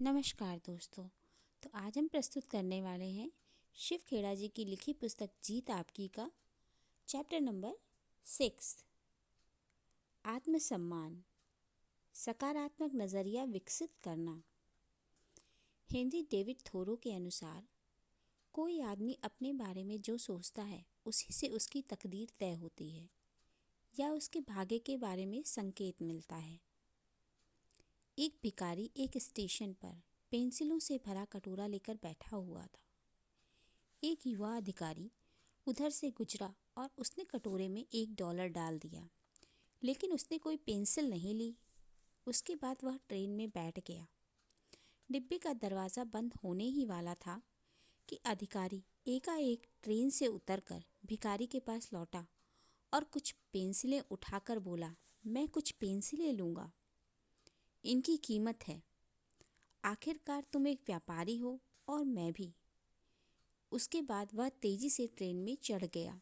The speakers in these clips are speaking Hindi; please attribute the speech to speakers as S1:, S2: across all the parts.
S1: नमस्कार दोस्तों। तो आज हम प्रस्तुत करने वाले हैं शिव खेड़ा जी की लिखी पुस्तक जीत आपकी का चैप्टर नंबर 6, आत्मसम्मान, सकारात्मक नज़रिया विकसित करना। हेनरी डेविड थोरो के अनुसार कोई आदमी अपने बारे में जो सोचता है उसी से उसकी तकदीर तय होती है या उसके भाग्य के बारे में संकेत मिलता है। एक भिखारी एक स्टेशन पर पेंसिलों से भरा कटोरा लेकर बैठा हुआ था। एक युवा अधिकारी उधर से गुजरा और उसने कटोरे में $1 डाल दिया, लेकिन उसने कोई पेंसिल नहीं ली। उसके बाद वह ट्रेन में बैठ गया। डिब्बे का दरवाज़ा बंद होने ही वाला था कि अधिकारी एकाएक ट्रेन से उतरकर भिखारी के पास लौटा और कुछ पेंसिलें उठाकर बोला, मैं कुछ पेंसिलें लूँगा, इनकी कीमत है। आखिरकार तुम एक व्यापारी हो और मैं भी। उसके बाद वह तेजी से ट्रेन में चढ़ गया।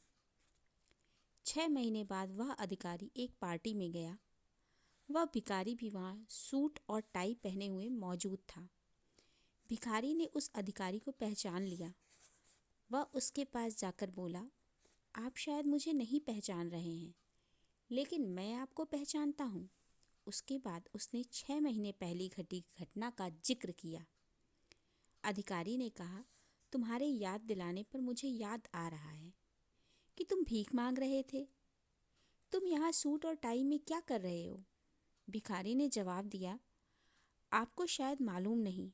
S1: 6 महीने बाद वह अधिकारी एक पार्टी में गया। वह भिखारी भी वहाँ सूट और टाई पहने हुए मौजूद था। भिखारी ने उस अधिकारी को पहचान लिया। वह उसके पास जाकर बोला, आप शायद मुझे नहीं पहचान रहे हैं, लेकिन मैं आपको पहचानता हूँ। उसके बाद उसने 6 महीने पहले घटी घटना का जिक्र किया। अधिकारी ने कहा, तुम्हारे याद दिलाने पर मुझे याद आ रहा है कि तुम भीख मांग रहे थे। तुम यहाँ सूट और टाई में क्या कर रहे हो? भिखारी ने जवाब दिया, आपको शायद मालूम नहीं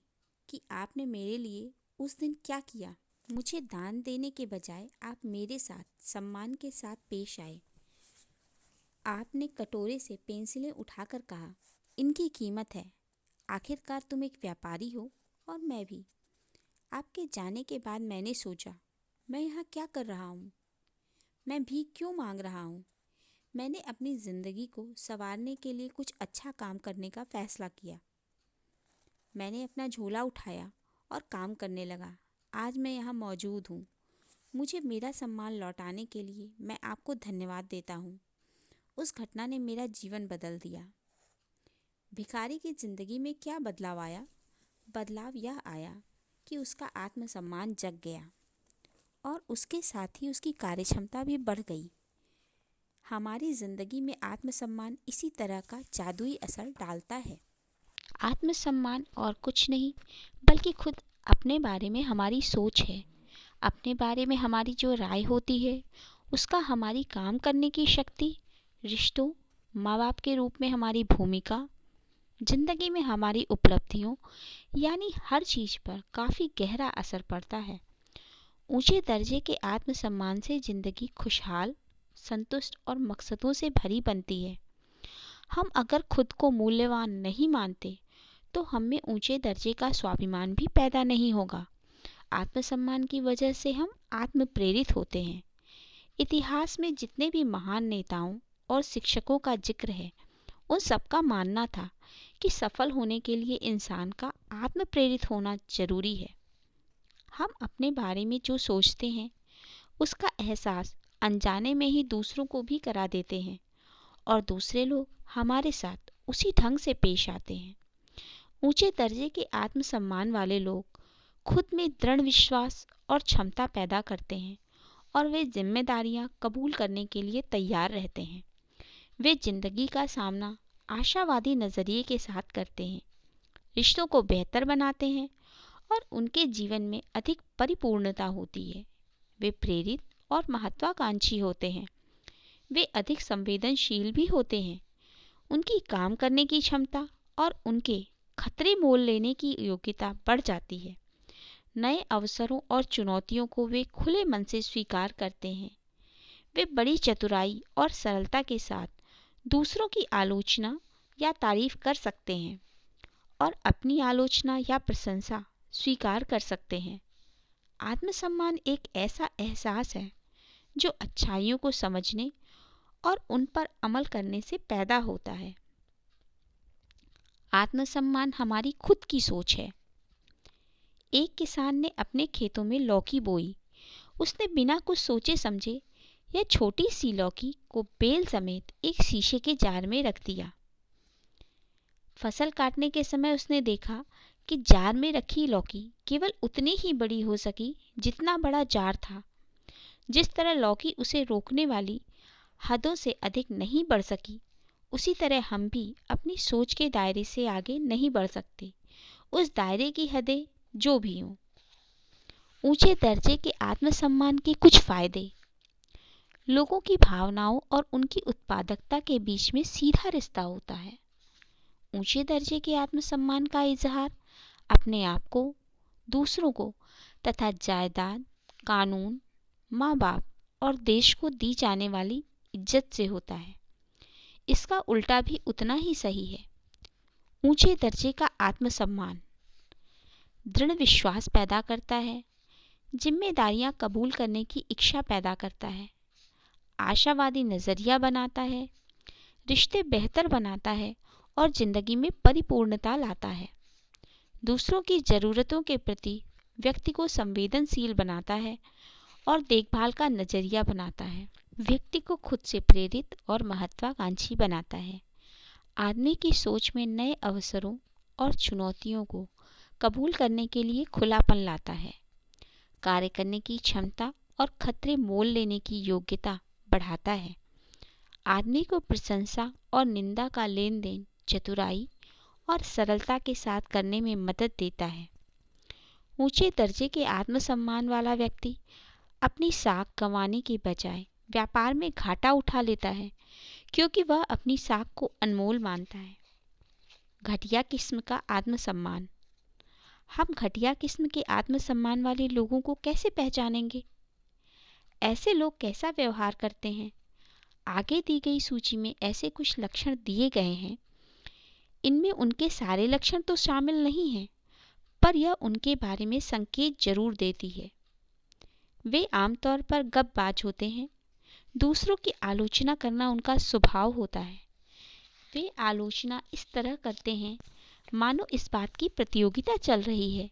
S1: कि आपने मेरे लिए उस दिन क्या किया। मुझे दान देने के बजाय आप मेरे साथ सम्मान के साथ पेश आए। आपने कटोरे से पेंसिलें उठाकर कहा, इनकी कीमत है। आखिरकार तुम एक व्यापारी हो और मैं भी। आपके जाने के बाद मैंने सोचा, मैं यहाँ क्या कर रहा हूँ? मैं भीख क्यों मांग रहा हूँ? मैंने अपनी ज़िंदगी को संवारने के लिए कुछ अच्छा काम करने का फ़ैसला किया। मैंने अपना झोला उठाया और काम करने लगा। आज मैं यहाँ मौजूद हूँ। मुझे मेरा सम्मान लौटाने के लिए मैं आपको धन्यवाद देता हूँ। उस घटना ने मेरा जीवन बदल दिया। भिखारी की ज़िंदगी में क्या बदलाव आया? बदलाव यह आया कि उसका आत्मसम्मान जग गया और उसके साथ ही उसकी कार्यक्षमता भी बढ़ गई। हमारी ज़िंदगी में आत्मसम्मान इसी तरह का जादुई असर डालता है। आत्मसम्मान और कुछ नहीं बल्कि खुद अपने बारे में हमारी सोच है। अपने बारे में हमारी जो राय होती है उसका हमारी काम करने की शक्ति, रिश्तों, माँ बाप के रूप में हमारी भूमिका, जिंदगी में हमारी उपलब्धियों, यानी हर चीज़ पर काफ़ी गहरा असर पड़ता है। ऊंचे दर्जे के आत्मसम्मान से जिंदगी खुशहाल, संतुष्ट और मकसदों से भरी बनती है। हम अगर खुद को मूल्यवान नहीं मानते तो हम में ऊंचे दर्जे का स्वाभिमान भी पैदा नहीं होगा। आत्मसम्मान की वजह से हम आत्म प्रेरित होते हैं। इतिहास में जितने भी महान नेताओं और शिक्षकों का जिक्र है, उन सबका मानना था कि सफल होने के लिए इंसान का आत्म प्रेरित होना जरूरी है। हम अपने बारे में जो सोचते हैं उसका एहसास अनजाने में ही दूसरों को भी करा देते हैं और दूसरे लोग हमारे साथ उसी ढंग से पेश आते हैं। ऊंचे दर्जे के आत्मसम्मान वाले लोग खुद में दृढ़ विश्वास और क्षमता पैदा करते हैं और वे जिम्मेदारियां कबूल करने के लिए तैयार रहते हैं। वे जिंदगी का सामना आशावादी नज़रिए के साथ करते हैं, रिश्तों को बेहतर बनाते हैं और उनके जीवन में अधिक परिपूर्णता होती है। वे प्रेरित और महत्वाकांक्षी होते हैं। वे अधिक संवेदनशील भी होते हैं। उनकी काम करने की क्षमता और उनके खतरे मोल लेने की योग्यता बढ़ जाती है। नए अवसरों और चुनौतियों को वे खुले मन से स्वीकार करते हैं। वे बड़ी चतुराई और सरलता के साथ दूसरों की आलोचना या तारीफ कर सकते हैं और अपनी आलोचना या प्रशंसा स्वीकार कर सकते हैं। आत्मसम्मान एक ऐसा एहसास है जो अच्छाइयों को समझने और उन पर अमल करने से पैदा होता है। आत्मसम्मान हमारी खुद की सोच है। एक किसान ने अपने खेतों में लौकी बोई। उसने बिना कुछ सोचे समझे यह छोटी सी लौकी को बेल समेत एक शीशे के जार में रख दिया। फसल काटने के समय उसने देखा कि जार में रखी लौकी केवल उतनी ही बड़ी हो सकी जितना बड़ा जार था। जिस तरह लौकी उसे रोकने वाली हदों से अधिक नहीं बढ़ सकी, उसी तरह हम भी अपनी सोच के दायरे से आगे नहीं बढ़ सकते, उस दायरे की हदें जो भी हों। ऊंचे दर्जे के आत्मसम्मान के कुछ फायदे। लोगों की भावनाओं और उनकी उत्पादकता के बीच में सीधा रिश्ता होता है। ऊंचे दर्जे के आत्मसम्मान का इजहार अपने आप को, दूसरों को तथा जायदाद, कानून, माँ बाप और देश को दी जाने वाली इज्जत से होता है। इसका उल्टा भी उतना ही सही है। ऊंचे दर्जे का आत्मसम्मान दृढ़ विश्वास पैदा करता है, जिम्मेदारियां कबूल करने की इच्छा पैदा करता है, आशावादी नज़रिया बनाता है, रिश्ते बेहतर बनाता है और जिंदगी में परिपूर्णता लाता है। दूसरों की ज़रूरतों के प्रति व्यक्ति को संवेदनशील बनाता है और देखभाल का नज़रिया बनाता है। व्यक्ति को खुद से प्रेरित और महत्वाकांक्षी बनाता है। आदमी की सोच में नए अवसरों और चुनौतियों को कबूल करने के लिए खुलापन लाता है। कार्य करने की क्षमता और खतरे मोल लेने की योग्यता बढ़ाता है। आदमी को प्रशंसा और निंदा का लेन देन चतुराई और सरलता के साथ करने में मदद देता है। ऊंचे दर्जे के आत्मसम्मान वाला व्यक्ति अपनी साख गंवाने के बजाय व्यापार में घाटा उठा लेता है, क्योंकि वह अपनी साख को अनमोल मानता है। घटिया किस्म का आत्मसम्मान। हम घटिया किस्म के आत्मसम्मान वाले लोगों को कैसे पहचानेंगे? ऐसे लोग कैसा व्यवहार करते हैं? आगे दी गई सूची में ऐसे कुछ लक्षण दिए गए हैं। इनमें उनके सारे लक्षण तो शामिल नहीं हैं, पर यह उनके बारे में संकेत जरूर देती है। वे आमतौर पर गपबाज होते हैं। दूसरों की आलोचना करना उनका स्वभाव होता है। वे आलोचना इस तरह करते हैं मानो इस बात की प्रतियोगिता चल रही है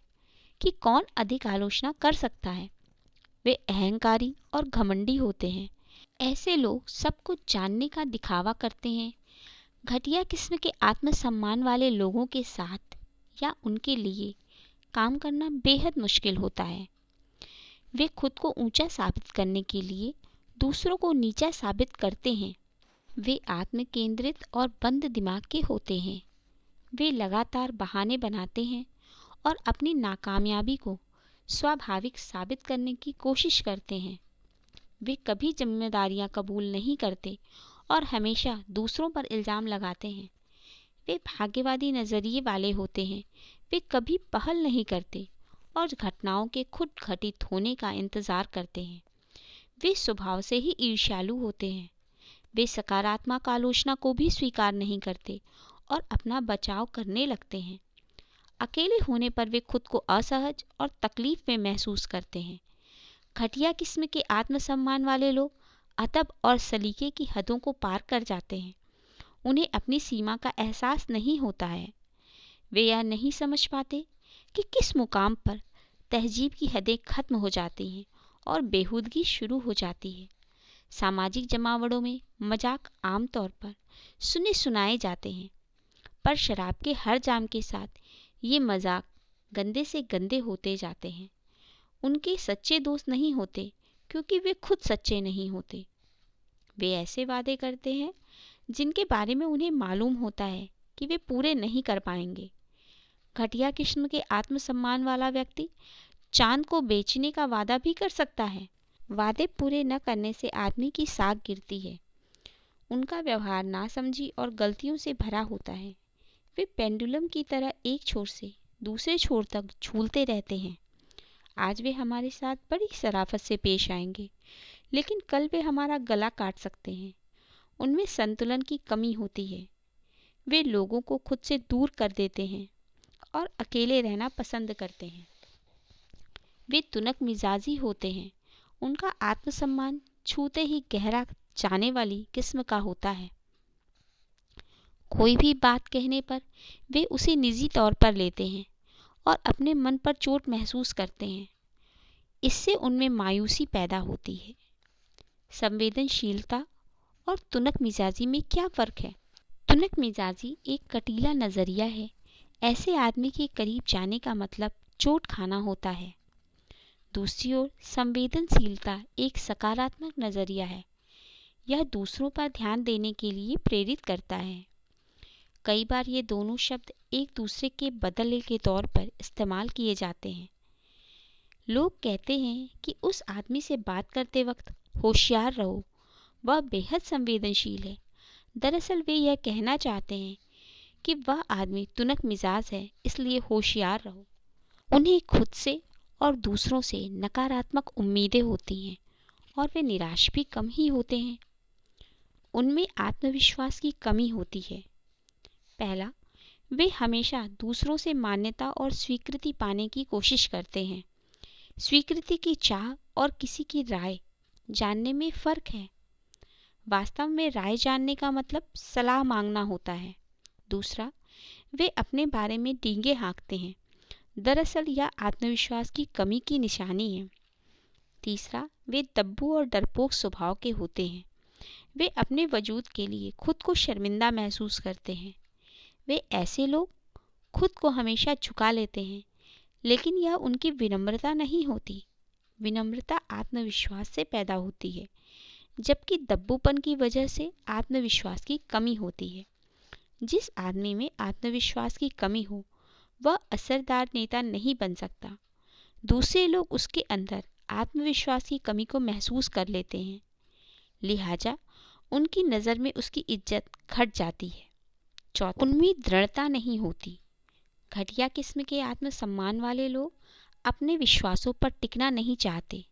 S1: कि कौन अधिक आलोचना कर सकता है। वे अहंकारी और घमंडी होते हैं। ऐसे लोग सब कुछ जानने का दिखावा करते हैं। घटिया किस्म के आत्मसम्मान वाले लोगों के साथ या उनके लिए काम करना बेहद मुश्किल होता है। वे खुद को ऊंचा साबित करने के लिए दूसरों को नीचा साबित करते हैं। वे आत्म केंद्रित और बंद दिमाग के होते हैं। वे लगातार बहाने बनाते हैं और अपनी नाकामयाबी को स्वाभाविक साबित करने की कोशिश करते हैं। वे कभी जिम्मेदारियां कबूल नहीं करते और हमेशा दूसरों पर इल्ज़ाम लगाते हैं। वे भाग्यवादी नज़रिए वाले होते हैं। वे कभी पहल नहीं करते और घटनाओं के खुद घटित होने का इंतज़ार करते हैं। वे स्वभाव से ही ईर्ष्यालु होते हैं। वे सकारात्मक आलोचना को भी स्वीकार नहीं करते और अपना बचाव करने लगते हैं। अकेले होने पर वे खुद को असहज और तकलीफ में महसूस करते हैं। घटिया किस्म के आत्मसम्मान वाले लोग अदब और सलीके की हदों को पार कर जाते हैं। उन्हें अपनी सीमा का एहसास नहीं होता है। वे यह नहीं समझ पाते कि किस मुकाम पर तहजीब की हदें खत्म हो जाती हैं और बेहूदगी शुरू हो जाती है। सामाजिक जमावड़ों में मजाक आमतौर पर सुने सुनाए जाते हैं, पर शराब के हर जाम के साथ ये मजाक गंदे से गंदे होते जाते हैं। उनके सच्चे दोस्त नहीं होते क्योंकि वे खुद सच्चे नहीं होते। वे ऐसे वादे करते हैं जिनके बारे में उन्हें मालूम होता है कि वे पूरे नहीं कर पाएंगे। घटिया किस्म के आत्मसम्मान वाला व्यक्ति चांद को बेचने का वादा भी कर सकता है। वादे पूरे न करने से आदमी की साख गिरती है। उनका व्यवहार नासमझी और गलतियों से भरा होता है। वे पेंडुलम की तरह एक छोर से दूसरे छोर तक झूलते रहते हैं। आज वे हमारे साथ बड़ी शराफत से पेश आएंगे, लेकिन कल वे हमारा गला काट सकते हैं। उनमें संतुलन की कमी होती है। वे लोगों को खुद से दूर कर देते हैं और अकेले रहना पसंद करते हैं। वे तुनक मिजाजी होते हैं। उनका आत्मसम्मान छूते ही गहरा जाने वाली किस्म का होता है। कोई भी बात कहने पर वे उसे निजी तौर पर लेते हैं और अपने मन पर चोट महसूस करते हैं। इससे उनमें मायूसी पैदा होती है। संवेदनशीलता और तुनक मिजाजी में क्या फ़र्क है? तुनक मिजाजी एक कटीला नज़रिया है। ऐसे आदमी के करीब जाने का मतलब चोट खाना होता है। दूसरी ओर संवेदनशीलता एक सकारात्मक नजरिया है। यह दूसरों पर ध्यान देने के लिए प्रेरित करता है। कई बार ये दोनों शब्द एक दूसरे के बदले के तौर पर इस्तेमाल किए जाते हैं। लोग कहते हैं कि उस आदमी से बात करते वक्त होशियार रहो, वह बेहद संवेदनशील है। दरअसल वे यह कहना चाहते हैं कि वह आदमी तुनक मिजाज है, इसलिए होशियार रहो। उन्हें खुद से और दूसरों से नकारात्मक उम्मीदें होती हैं और वे निराश भी कम ही होते हैं। उनमें आत्मविश्वास की कमी होती है। पहला, वे हमेशा दूसरों से मान्यता और स्वीकृति पाने की कोशिश करते हैं। स्वीकृति की चाह और किसी की राय जानने में फ़र्क है। वास्तव में राय जानने का मतलब सलाह मांगना होता है। दूसरा, वे अपने बारे में डींगे हाँकते हैं। दरअसल यह आत्मविश्वास की कमी की निशानी है। तीसरा, वे दब्बू और डरपोक स्वभाव के होते हैं। वे अपने वजूद के लिए खुद को शर्मिंदा महसूस करते हैं। वे ऐसे लोग खुद को हमेशा झुका लेते हैं, लेकिन यह उनकी विनम्रता नहीं होती। विनम्रता आत्मविश्वास से पैदा होती है, जबकि दब्बूपन की वजह से आत्मविश्वास की कमी होती है। जिस आदमी में आत्मविश्वास की कमी हो, वह असरदार नेता नहीं बन सकता। दूसरे लोग उसके अंदर आत्मविश्वास की कमी को महसूस कर लेते हैं, लिहाजा उनकी नज़र में उसकी इज्जत घट जाती है। चौथा, उनमें दृढ़ता नहीं होती। घटिया किस्म के आत्मसम्मान वाले लोग अपने विश्वासों पर टिकना नहीं चाहते।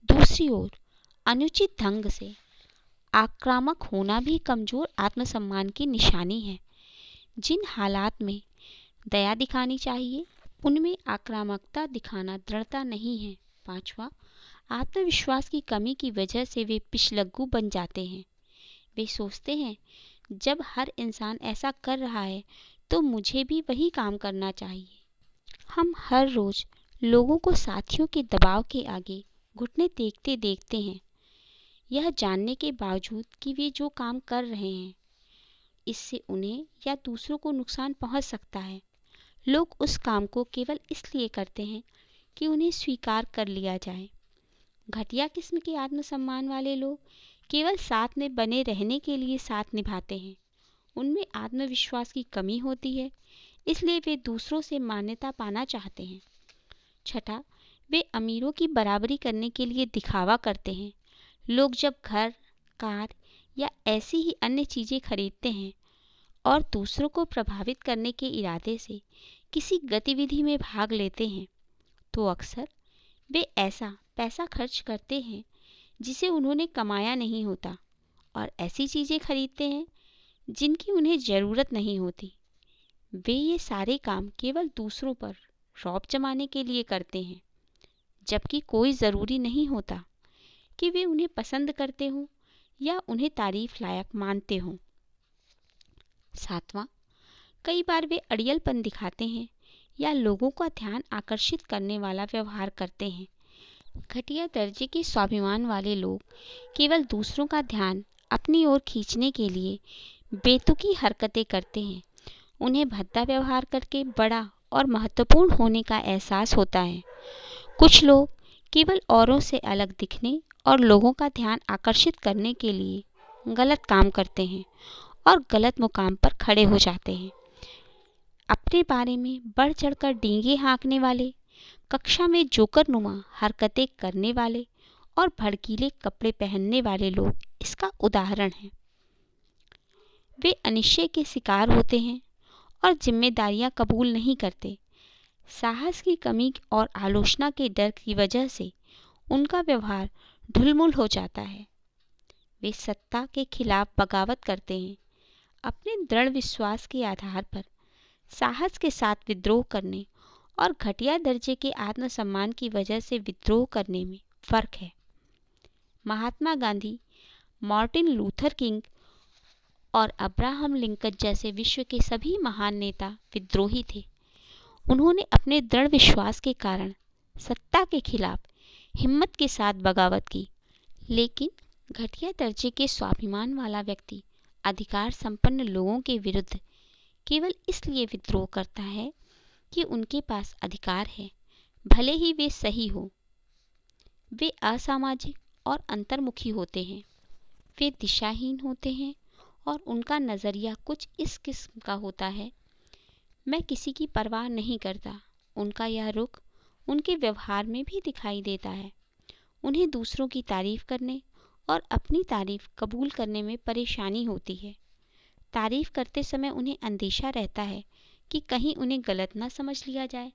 S1: दूसरी ओर अनुचित ढंग से आक्रामक होना भी कमजोर आत्मसम्मान की निशानी है। जिन हालात में दया दिखानी चाहिए, उनमें आक्रामकता दिखाना दृढ़ता नहीं है। पांचवा, आत्मविश्वास की कमी की वजह से वे पिछलग्गू बन जाते हैं। वे सोचते हैं, जब हर इंसान ऐसा कर रहा है तो मुझे भी वही काम करना चाहिए। हम हर रोज लोगों को साथियों के दबाव के आगे घुटने टेकते देखते हैं, यह जानने के बावजूद कि वे जो काम कर रहे हैं इससे उन्हें या दूसरों को नुकसान पहुंच सकता है। लोग उस काम को केवल इसलिए करते हैं कि उन्हें स्वीकार कर लिया जाए। घटिया किस्म के आत्मसम्मान वाले लोग केवल साथ में बने रहने के लिए साथ निभाते हैं। उनमें आत्मविश्वास की कमी होती है, इसलिए वे दूसरों से मान्यता पाना चाहते हैं। छठा, वे अमीरों की बराबरी करने के लिए दिखावा करते हैं। लोग जब घर, कार या ऐसी ही अन्य चीज़ें खरीदते हैं और दूसरों को प्रभावित करने के इरादे से किसी गतिविधि में भाग लेते हैं, तो अक्सर वे ऐसा पैसा खर्च करते हैं जिसे उन्होंने कमाया नहीं होता और ऐसी चीज़ें खरीदते हैं जिनकी उन्हें ज़रूरत नहीं होती। वे ये सारे काम केवल दूसरों पर रौब जमाने के लिए करते हैं, जबकि कोई ज़रूरी नहीं होता कि वे उन्हें पसंद करते हों या उन्हें तारीफ लायक मानते हों। सातवां, कई बार वे अड़ियलपन दिखाते हैं या लोगों का ध्यान आकर्षित करने वाला व्यवहार करते हैं। घटिया दर्जे के स्वाभिमान वाले लोग केवल दूसरों का ध्यान अपनी ओर खींचने के लिए बेतुकी हरकतें करते हैं। उन्हें भद्दा व्यवहार करके बड़ा और महत्वपूर्ण होने का एहसास होता है। कुछ लोग केवल औरों से अलग दिखने और लोगों का ध्यान आकर्षित करने के लिए गलत काम करते हैं और गलत मुकाम पर खड़े हो जाते हैं। अपने बारे में बढ़ चढ़कर डींगे हाँकने वाले, कक्षा में जोकरनुमा हरकतें करने वाले और भड़कीले कपड़े पहनने वाले लोग इसका उदाहरण हैं। वे अनिश्चय के शिकार होते हैं और जिम्मेदारियां कबूल नहीं करते। साहस की कमी और आलोचना के डर की वजह से उनका व्यवहार ढुलमुल हो जाता है। वे सत्ता के खिलाफ बगावत करते हैं। अपने दृढ़ विश्वास के आधार पर साहस के साथ विद्रोह करने और घटिया दर्जे के आत्मसम्मान की वजह से विद्रोह करने में फ़र्क है। Mahatma Gandhi, Martin Luther king और अब्राहम लिंकन जैसे विश्व के सभी महान नेता विद्रोही थे। उन्होंने अपने दृढ़ विश्वास के कारण सत्ता के खिलाफ हिम्मत के साथ बगावत की। लेकिन घटिया दर्जे के स्वाभिमान वाला व्यक्ति अधिकार संपन्न लोगों के विरुद्ध केवल इसलिए विद्रोह करता है कि उनके पास अधिकार है, भले ही वे सही हो। वे असामाजिक और अंतर्मुखी होते हैं, वे दिशाहीन होते हैं और उनका नज़रिया कुछ इस किस्म का होता है, मैं किसी की परवाह नहीं करता। उनका यह रुख उनके व्यवहार में भी दिखाई देता है। उन्हें दूसरों की तारीफ करने और अपनी तारीफ कबूल करने में परेशानी होती है। तारीफ करते समय उन्हें अंदेशा रहता है कि कहीं उन्हें गलत ना समझ लिया जाए,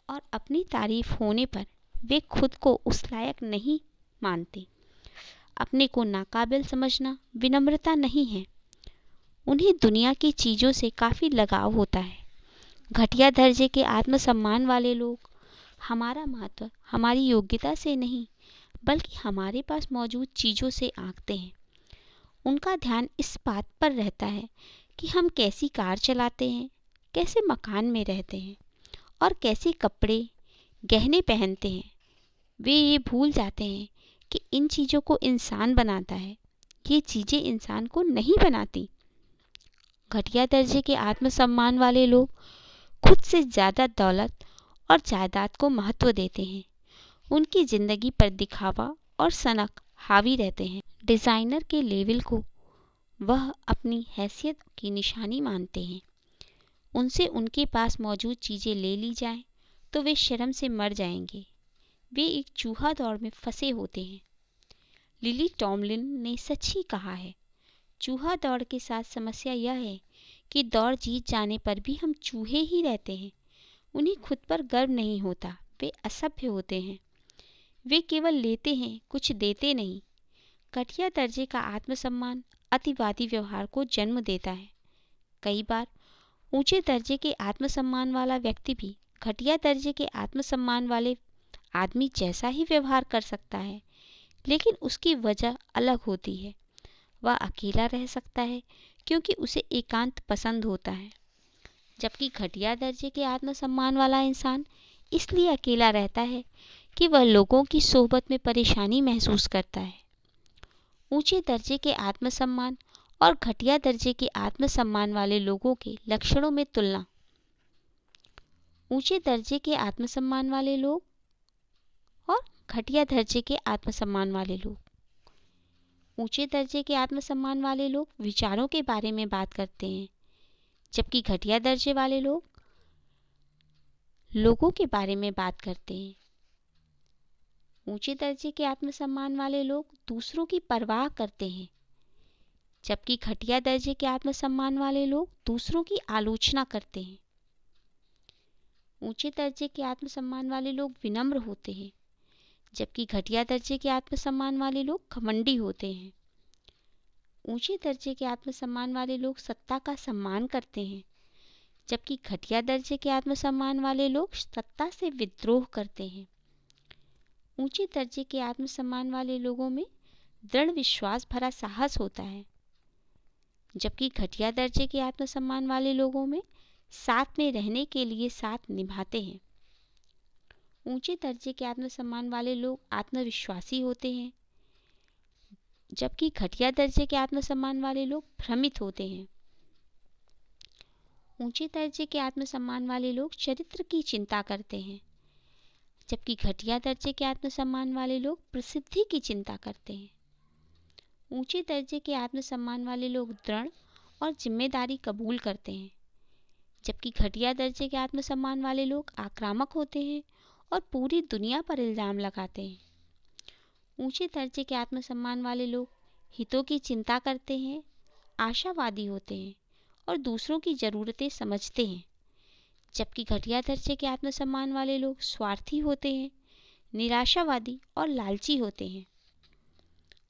S1: और अपनी तारीफ होने पर वे खुद को उस लायक नहीं मानते। अपने को नाकाबिल समझना विनम्रता नहीं है। उन्हें दुनिया की चीज़ों से काफ़ी लगाव होता है। घटिया दर्जे के आत्मसम्मान वाले लोग हमारा महत्व हमारी योग्यता से नहीं, बल्कि हमारे पास मौजूद चीज़ों से आंकते हैं। उनका ध्यान इस बात पर रहता है कि हम कैसी कार चलाते हैं, कैसे मकान में रहते हैं और कैसे कपड़े गहने पहनते हैं। वे ये भूल जाते हैं कि इन चीज़ों को इंसान बनाता है, ये चीज़ें इंसान को नहीं बनाती। घटिया दर्जे के आत्मसम्मान वाले लोग खुद से ज़्यादा दौलत और जायदाद को महत्व देते हैं। उनकी ज़िंदगी पर दिखावा और सनक हावी रहते हैं। डिज़ाइनर के लेवल को वह अपनी हैसियत की निशानी मानते हैं। उनसे उनके पास मौजूद चीज़ें ले ली जाएं तो वे शर्म से मर जाएंगे। वे एक चूहा दौड़ में फंसे होते हैं। लिली टॉमलिन ने सच ही कहा है। चूहा दौड़ के साथ समस्या यह है कि दौड़ जीत जाने पर भी हम चूहे ही रहते हैं। उन्हें खुद पर गर्व नहीं होता, वे असभ्य होते हैं। वे केवल लेते हैं, कुछ देते नहीं। घटिया दर्जे का आत्मसम्मान अतिवादी व्यवहार को जन्म देता है। कई बार ऊंचे दर्जे के आत्मसम्मान वाला व्यक्ति भी घटिया दर्जे के आत्मसम्मान वाले आदमी जैसा ही व्यवहार कर सकता है, लेकिन उसकी वजह अलग होती है। वह अकेला रह सकता है क्योंकि उसे एकांत पसंद होता है, जबकि घटिया दर्जे के आत्मसम्मान वाला इंसान इसलिए अकेला रहता है कि वह लोगों की सोहबत में परेशानी महसूस करता है। ऊंचे दर्जे के आत्मसम्मान और घटिया दर्जे के आत्मसम्मान वाले लोगों के लक्षणों में तुलना। ऊंचे दर्जे के आत्मसम्मान वाले लोग और घटिया दर्जे के आत्मसम्मान वाले लोग। ऊंचे दर्जे के आत्मसम्मान वाले लोग विचारों के बारे में बात करते हैं, जबकि घटिया दर्जे वाले लोग लोगों के बारे में बात करते हैं। ऊंचे दर्जे के आत्मसम्मान वाले लोग दूसरों की परवाह करते हैं, जबकि घटिया दर्जे के आत्मसम्मान वाले लोग दूसरों की आलोचना करते हैं। ऊंचे दर्जे के आत्मसम्मान वाले लोग विनम्र होते हैं, जबकि घटिया दर्जे के आत्मसम्मान वाले लोग घमंडी होते हैं। ऊंचे दर्जे के आत्मसम्मान वाले लोग सत्ता का सम्मान करते हैं, जबकि घटिया दर्जे के आत्मसम्मान वाले लोग सत्ता से विद्रोह करते हैं। ऊंचे दर्जे के आत्मसम्मान वाले लोगों में दृढ़ विश्वास भरा साहस होता है, जबकि घटिया दर्जे के आत्मसम्मान वाले लोगों में साथ में रहने के लिए साथ निभाते हैं। ऊंचे दर्जे के आत्मसम्मान वाले लोग आत्मविश्वासी होते हैं, जबकि घटिया दर्जे के आत्मसम्मान वाले लोग भ्रमित होते हैं। ऊंचे दर्जे के आत्मसम्मान वाले लोग चरित्र की चिंता करते हैं, जबकि घटिया दर्जे के आत्मसम्मान वाले लोग प्रसिद्धि की चिंता करते हैं। ऊंचे दर्जे के आत्मसम्मान वाले लोग दृढ़ और जिम्मेदारी कबूल करते हैं, जबकि घटिया दर्जे के आत्मसम्मान वाले लोग आक्रामक होते हैं और पूरी दुनिया पर इल्ज़ाम लगाते हैं। ऊंचे दर्जे के आत्मसम्मान वाले लोग हितों की चिंता करते हैं, आशावादी होते हैं और दूसरों की ज़रूरतें समझते हैं, जबकि घटिया दर्जे के आत्मसम्मान वाले लोग स्वार्थी होते हैं, निराशावादी और लालची होते हैं।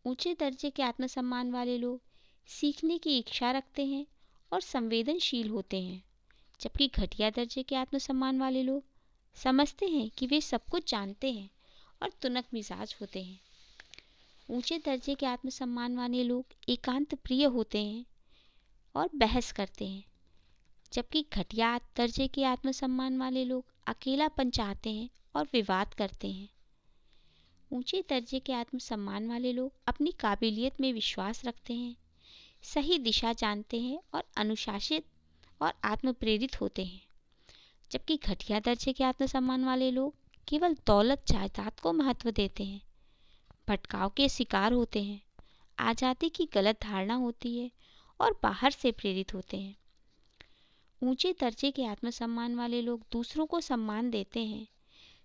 S1: ऊंचे दर्जे के आत्मसम्मान वाले लोग सीखने की इच्छा रखते हैं और संवेदनशील होते हैं, जबकि घटिया दर्जे के आत्मसम्मान वाले लोग समझते हैं कि वे सब कुछ जानते हैं और तुनक मिजाज होते हैं। ऊंचे दर्जे के आत्मसम्मान वाले लोग एकांत प्रिय होते हैं और बहस करते हैं, जबकि घटिया दर्जे के आत्मसम्मान वाले लोग अकेलापन चाहते हैं और विवाद करते हैं। ऊंचे दर्जे के आत्मसम्मान वाले लोग अपनी काबिलियत में विश्वास रखते हैं, सही दिशा जानते हैं और अनुशासित और आत्म प्रेरित होते हैं, जबकि घटिया दर्जे के आत्मसम्मान वाले लोग केवल दौलत जायदाद को महत्व देते हैं, भटकाव के शिकार होते हैं, आज़ादी की गलत धारणा होती है और बाहर से प्रेरित होते हैं। ऊंचे दर्जे के आत्मसम्मान वाले लोग दूसरों को सम्मान देते हैं,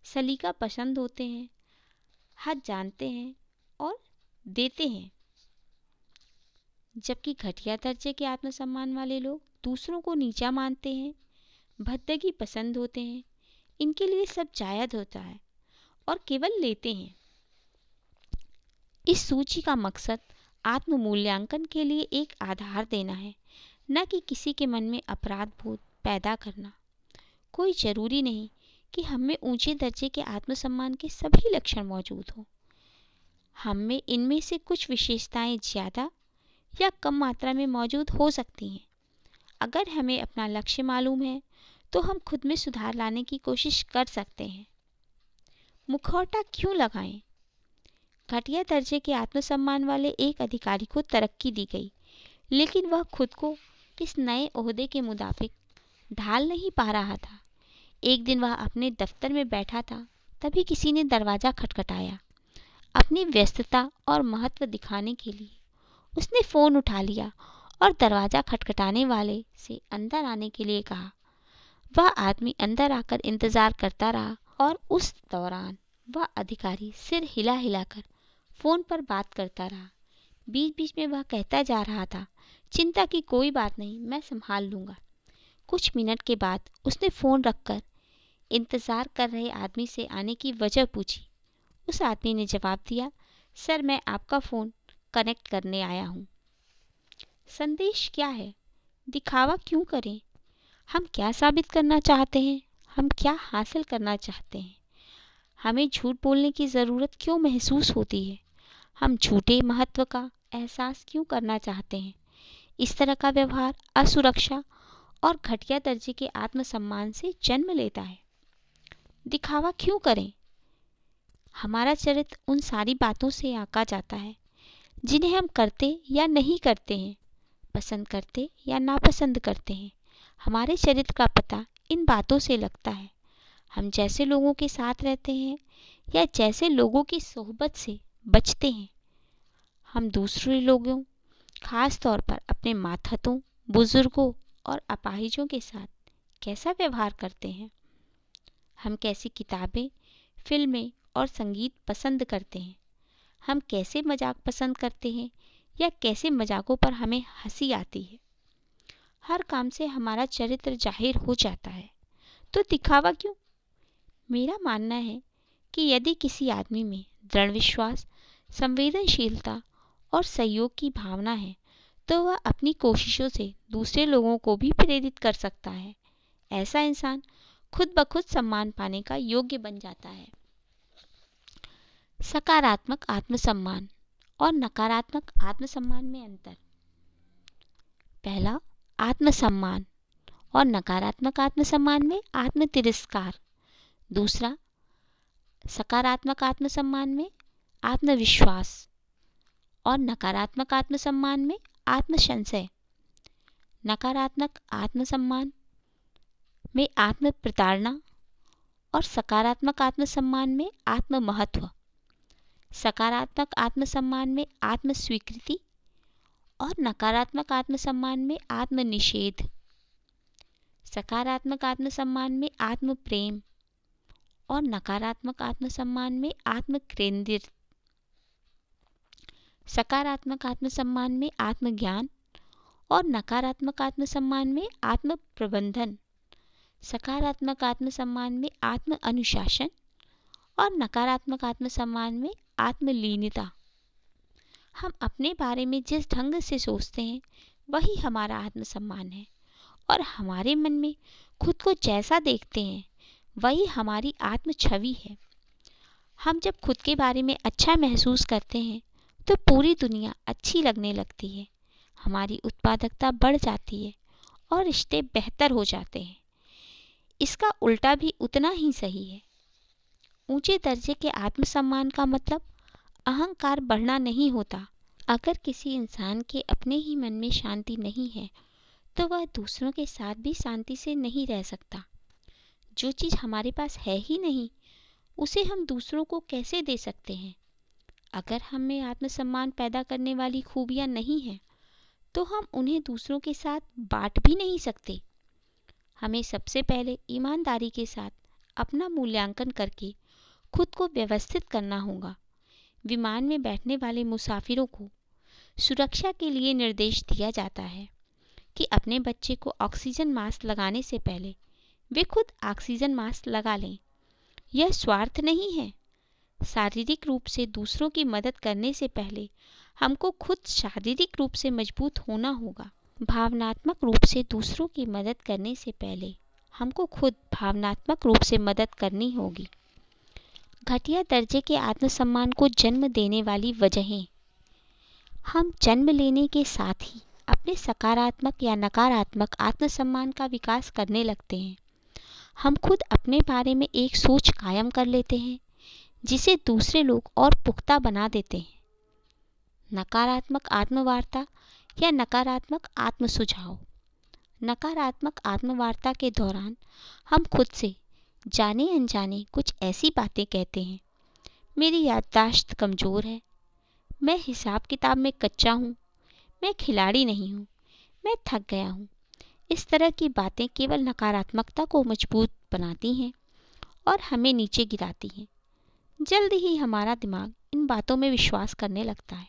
S1: सलीका पसंद होते हैं, हद जानते हैं और देते हैं, जबकि घटिया दर्जे के आत्मसम्मान वाले लोग दूसरों को नीचा मानते हैं, भद्दगी पसंद होते हैं, इनके लिए सब जायज होता है और केवल लेते हैं। इस सूची का मकसद आत्म मूल्यांकन के लिए एक आधार देना है, न कि किसी के मन में अपराध बोध पैदा करना। कोई जरूरी नहीं कि हम में ऊंचे दर्जे के आत्मसम्मान के सभी लक्षण मौजूद हों। हम में इनमें से कुछ विशेषताएं ज़्यादा या कम मात्रा में मौजूद हो सकती हैं। अगर हमें अपना लक्ष्य मालूम है तो हम खुद में सुधार लाने की कोशिश कर सकते हैं। मुखौटा क्यों लगाएं? घटिया दर्जे के आत्मसम्मान वाले एक अधिकारी को तरक्की दी गई, लेकिन वह खुद को इस नए ओहदे के मुताबिक ढाल नहीं पा रहा था। एक दिन वह अपने दफ्तर में बैठा था, तभी किसी ने दरवाज़ा खटखटाया। अपनी व्यस्तता और महत्व दिखाने के लिए उसने फ़ोन उठा लिया और दरवाज़ा खटखटाने वाले से अंदर आने के लिए कहा। वह आदमी अंदर आकर इंतज़ार करता रहा और उस दौरान वह अधिकारी सिर हिला हिलाकर फ़ोन पर बात करता रहा। बीच बीच में वह कहता जा रहा था, चिंता की कोई बात नहीं, मैं संभाल लूँगा। कुछ मिनट के बाद उसने फ़ोन रखकर इंतज़ार कर रहे आदमी से आने की वजह पूछी। उस आदमी ने जवाब दिया, सर मैं आपका फ़ोन कनेक्ट करने आया हूँ। संदेश क्या है? दिखावा क्यों करें? हम क्या साबित करना चाहते हैं? हम क्या हासिल करना चाहते हैं? हमें झूठ बोलने की ज़रूरत क्यों महसूस होती है? हम झूठे महत्व का एहसास क्यों करना चाहते हैं? इस तरह का व्यवहार असुरक्षा और घटिया दर्जे के आत्मसम्मान से जन्म लेता है। दिखावा क्यों करें? हमारा चरित्र उन सारी बातों से आंका जाता है जिन्हें हम करते या नहीं करते हैं, पसंद करते या नापसंद करते हैं। हमारे चरित्र का पता इन बातों से लगता है। हम जैसे लोगों के साथ रहते हैं या जैसे लोगों की सोहबत से बचते हैं। हम दूसरे लोगों, खास तौर पर अपने मातहतों, बुजुर्गों और अपाहिजों के साथ कैसा व्यवहार करते हैं। हम कैसी किताबें, फिल्में और संगीत पसंद करते हैं। हम कैसे मजाक पसंद करते हैं या कैसे मजाकों पर हमें हंसी आती है। हर काम से हमारा चरित्र जाहिर हो जाता है, तो दिखावा क्यों? मेरा मानना है कि यदि किसी आदमी में दृढ़ विश्वास, संवेदनशीलता और सहयोग की भावना है तो वह अपनी कोशिशों से दूसरे लोगों को भी प्रेरित कर सकता है। ऐसा इंसान खुद ब खुद सम्मान पाने का योग्य बन जाता है। सकारात्मक आत्मसम्मान और नकारात्मक आत्मसम्मान में अंतर। पहला, आत्मसम्मान और नकारात्मक आत्मसम्मान में आत्म तिरस्कार। दूसरा, सकारात्मक आत्मसम्मान में आत्मविश्वास और नकारात्मक आत्मसम्मान में आत्मसंशय। नकारात्मक आत्मसम्मान में आत्म प्रताड़ना और सकारात्मक आत्मसम्मान में आत्म महत्व। सकारात्मक आत्मसम्मान में आत्म स्वीकृति और नकारात्मक आत्मसम्मान में आत्म निषेध। सकारात्मक आत्मसम्मान में आत्म प्रेम और नकारात्मक आत्मसम्मान में आत्म केंद्रित। सकारात्मक आत्मसम्मान में आत्मज्ञान और नकारात्मक आत्मसम्मान में आत्म प्रबंधन। सकारात्मक आत्मसम्मान में आत्म अनुशासन और नकारात्मक आत्मसम्मान में आत्मलीनता। हम अपने बारे में जिस ढंग से सोचते हैं वही हमारा आत्मसम्मान है और हमारे मन में खुद को जैसा देखते हैं वही हमारी आत्म छवि है। हम जब खुद के बारे में अच्छा महसूस करते हैं तो पूरी दुनिया अच्छी लगने लगती है, हमारी उत्पादकता बढ़ जाती है और रिश्ते बेहतर हो जाते हैं। इसका उल्टा भी उतना ही सही है। ऊंचे दर्जे के आत्मसम्मान का मतलब अहंकार बढ़ना नहीं होता। अगर किसी इंसान के अपने ही मन में शांति नहीं है तो वह दूसरों के साथ भी शांति से नहीं रह सकता। जो चीज़ हमारे पास है ही नहीं, उसे हम दूसरों को कैसे दे सकते हैं? अगर हम में आत्मसम्मान पैदा करने वाली खूबियाँ नहीं हैं, तो हम उन्हें दूसरों के साथ बांट भी नहीं सकते। हमें सबसे पहले ईमानदारी के साथ अपना मूल्यांकन करके खुद को व्यवस्थित करना होगा। विमान में बैठने वाले मुसाफिरों को सुरक्षा के लिए निर्देश दिया जाता है कि अपने बच्चे को ऑक्सीजन मास्क लगाने से पहले वे खुद ऑक्सीजन मास्क लगा लें। यह स्वार्थ नहीं है। शारीरिक रूप से दूसरों की मदद करने से पहले हमको खुद शारीरिक रूप से मजबूत होना होगा। भावनात्मक रूप से दूसरों की मदद करने से पहले हमको खुद भावनात्मक रूप से मदद करनी होगी। घटिया दर्जे के आत्मसम्मान को जन्म देने वाली वजहें। हम जन्म लेने के साथ ही अपने सकारात्मक या नकारात्मक आत्मसम्मान का विकास करने लगते हैं। हम खुद अपने बारे में एक सोच कायम कर लेते हैं जिसे दूसरे लोग और पुख्ता बना देते हैं। नकारात्मक आत्मवार्ता या नकारात्मक आत्मसुझाव। नकारात्मक आत्मवार्ता के दौरान हम खुद से जाने अनजाने कुछ ऐसी बातें कहते हैं। मेरी याददाश्त कमज़ोर है, मैं हिसाब किताब में कच्चा हूँ, मैं खिलाड़ी नहीं हूँ, मैं थक गया हूँ। इस तरह की बातें केवल नकारात्मकता को मजबूत बनाती हैं और हमें नीचे गिराती हैं। जल्द ही हमारा दिमाग इन बातों में विश्वास करने लगता है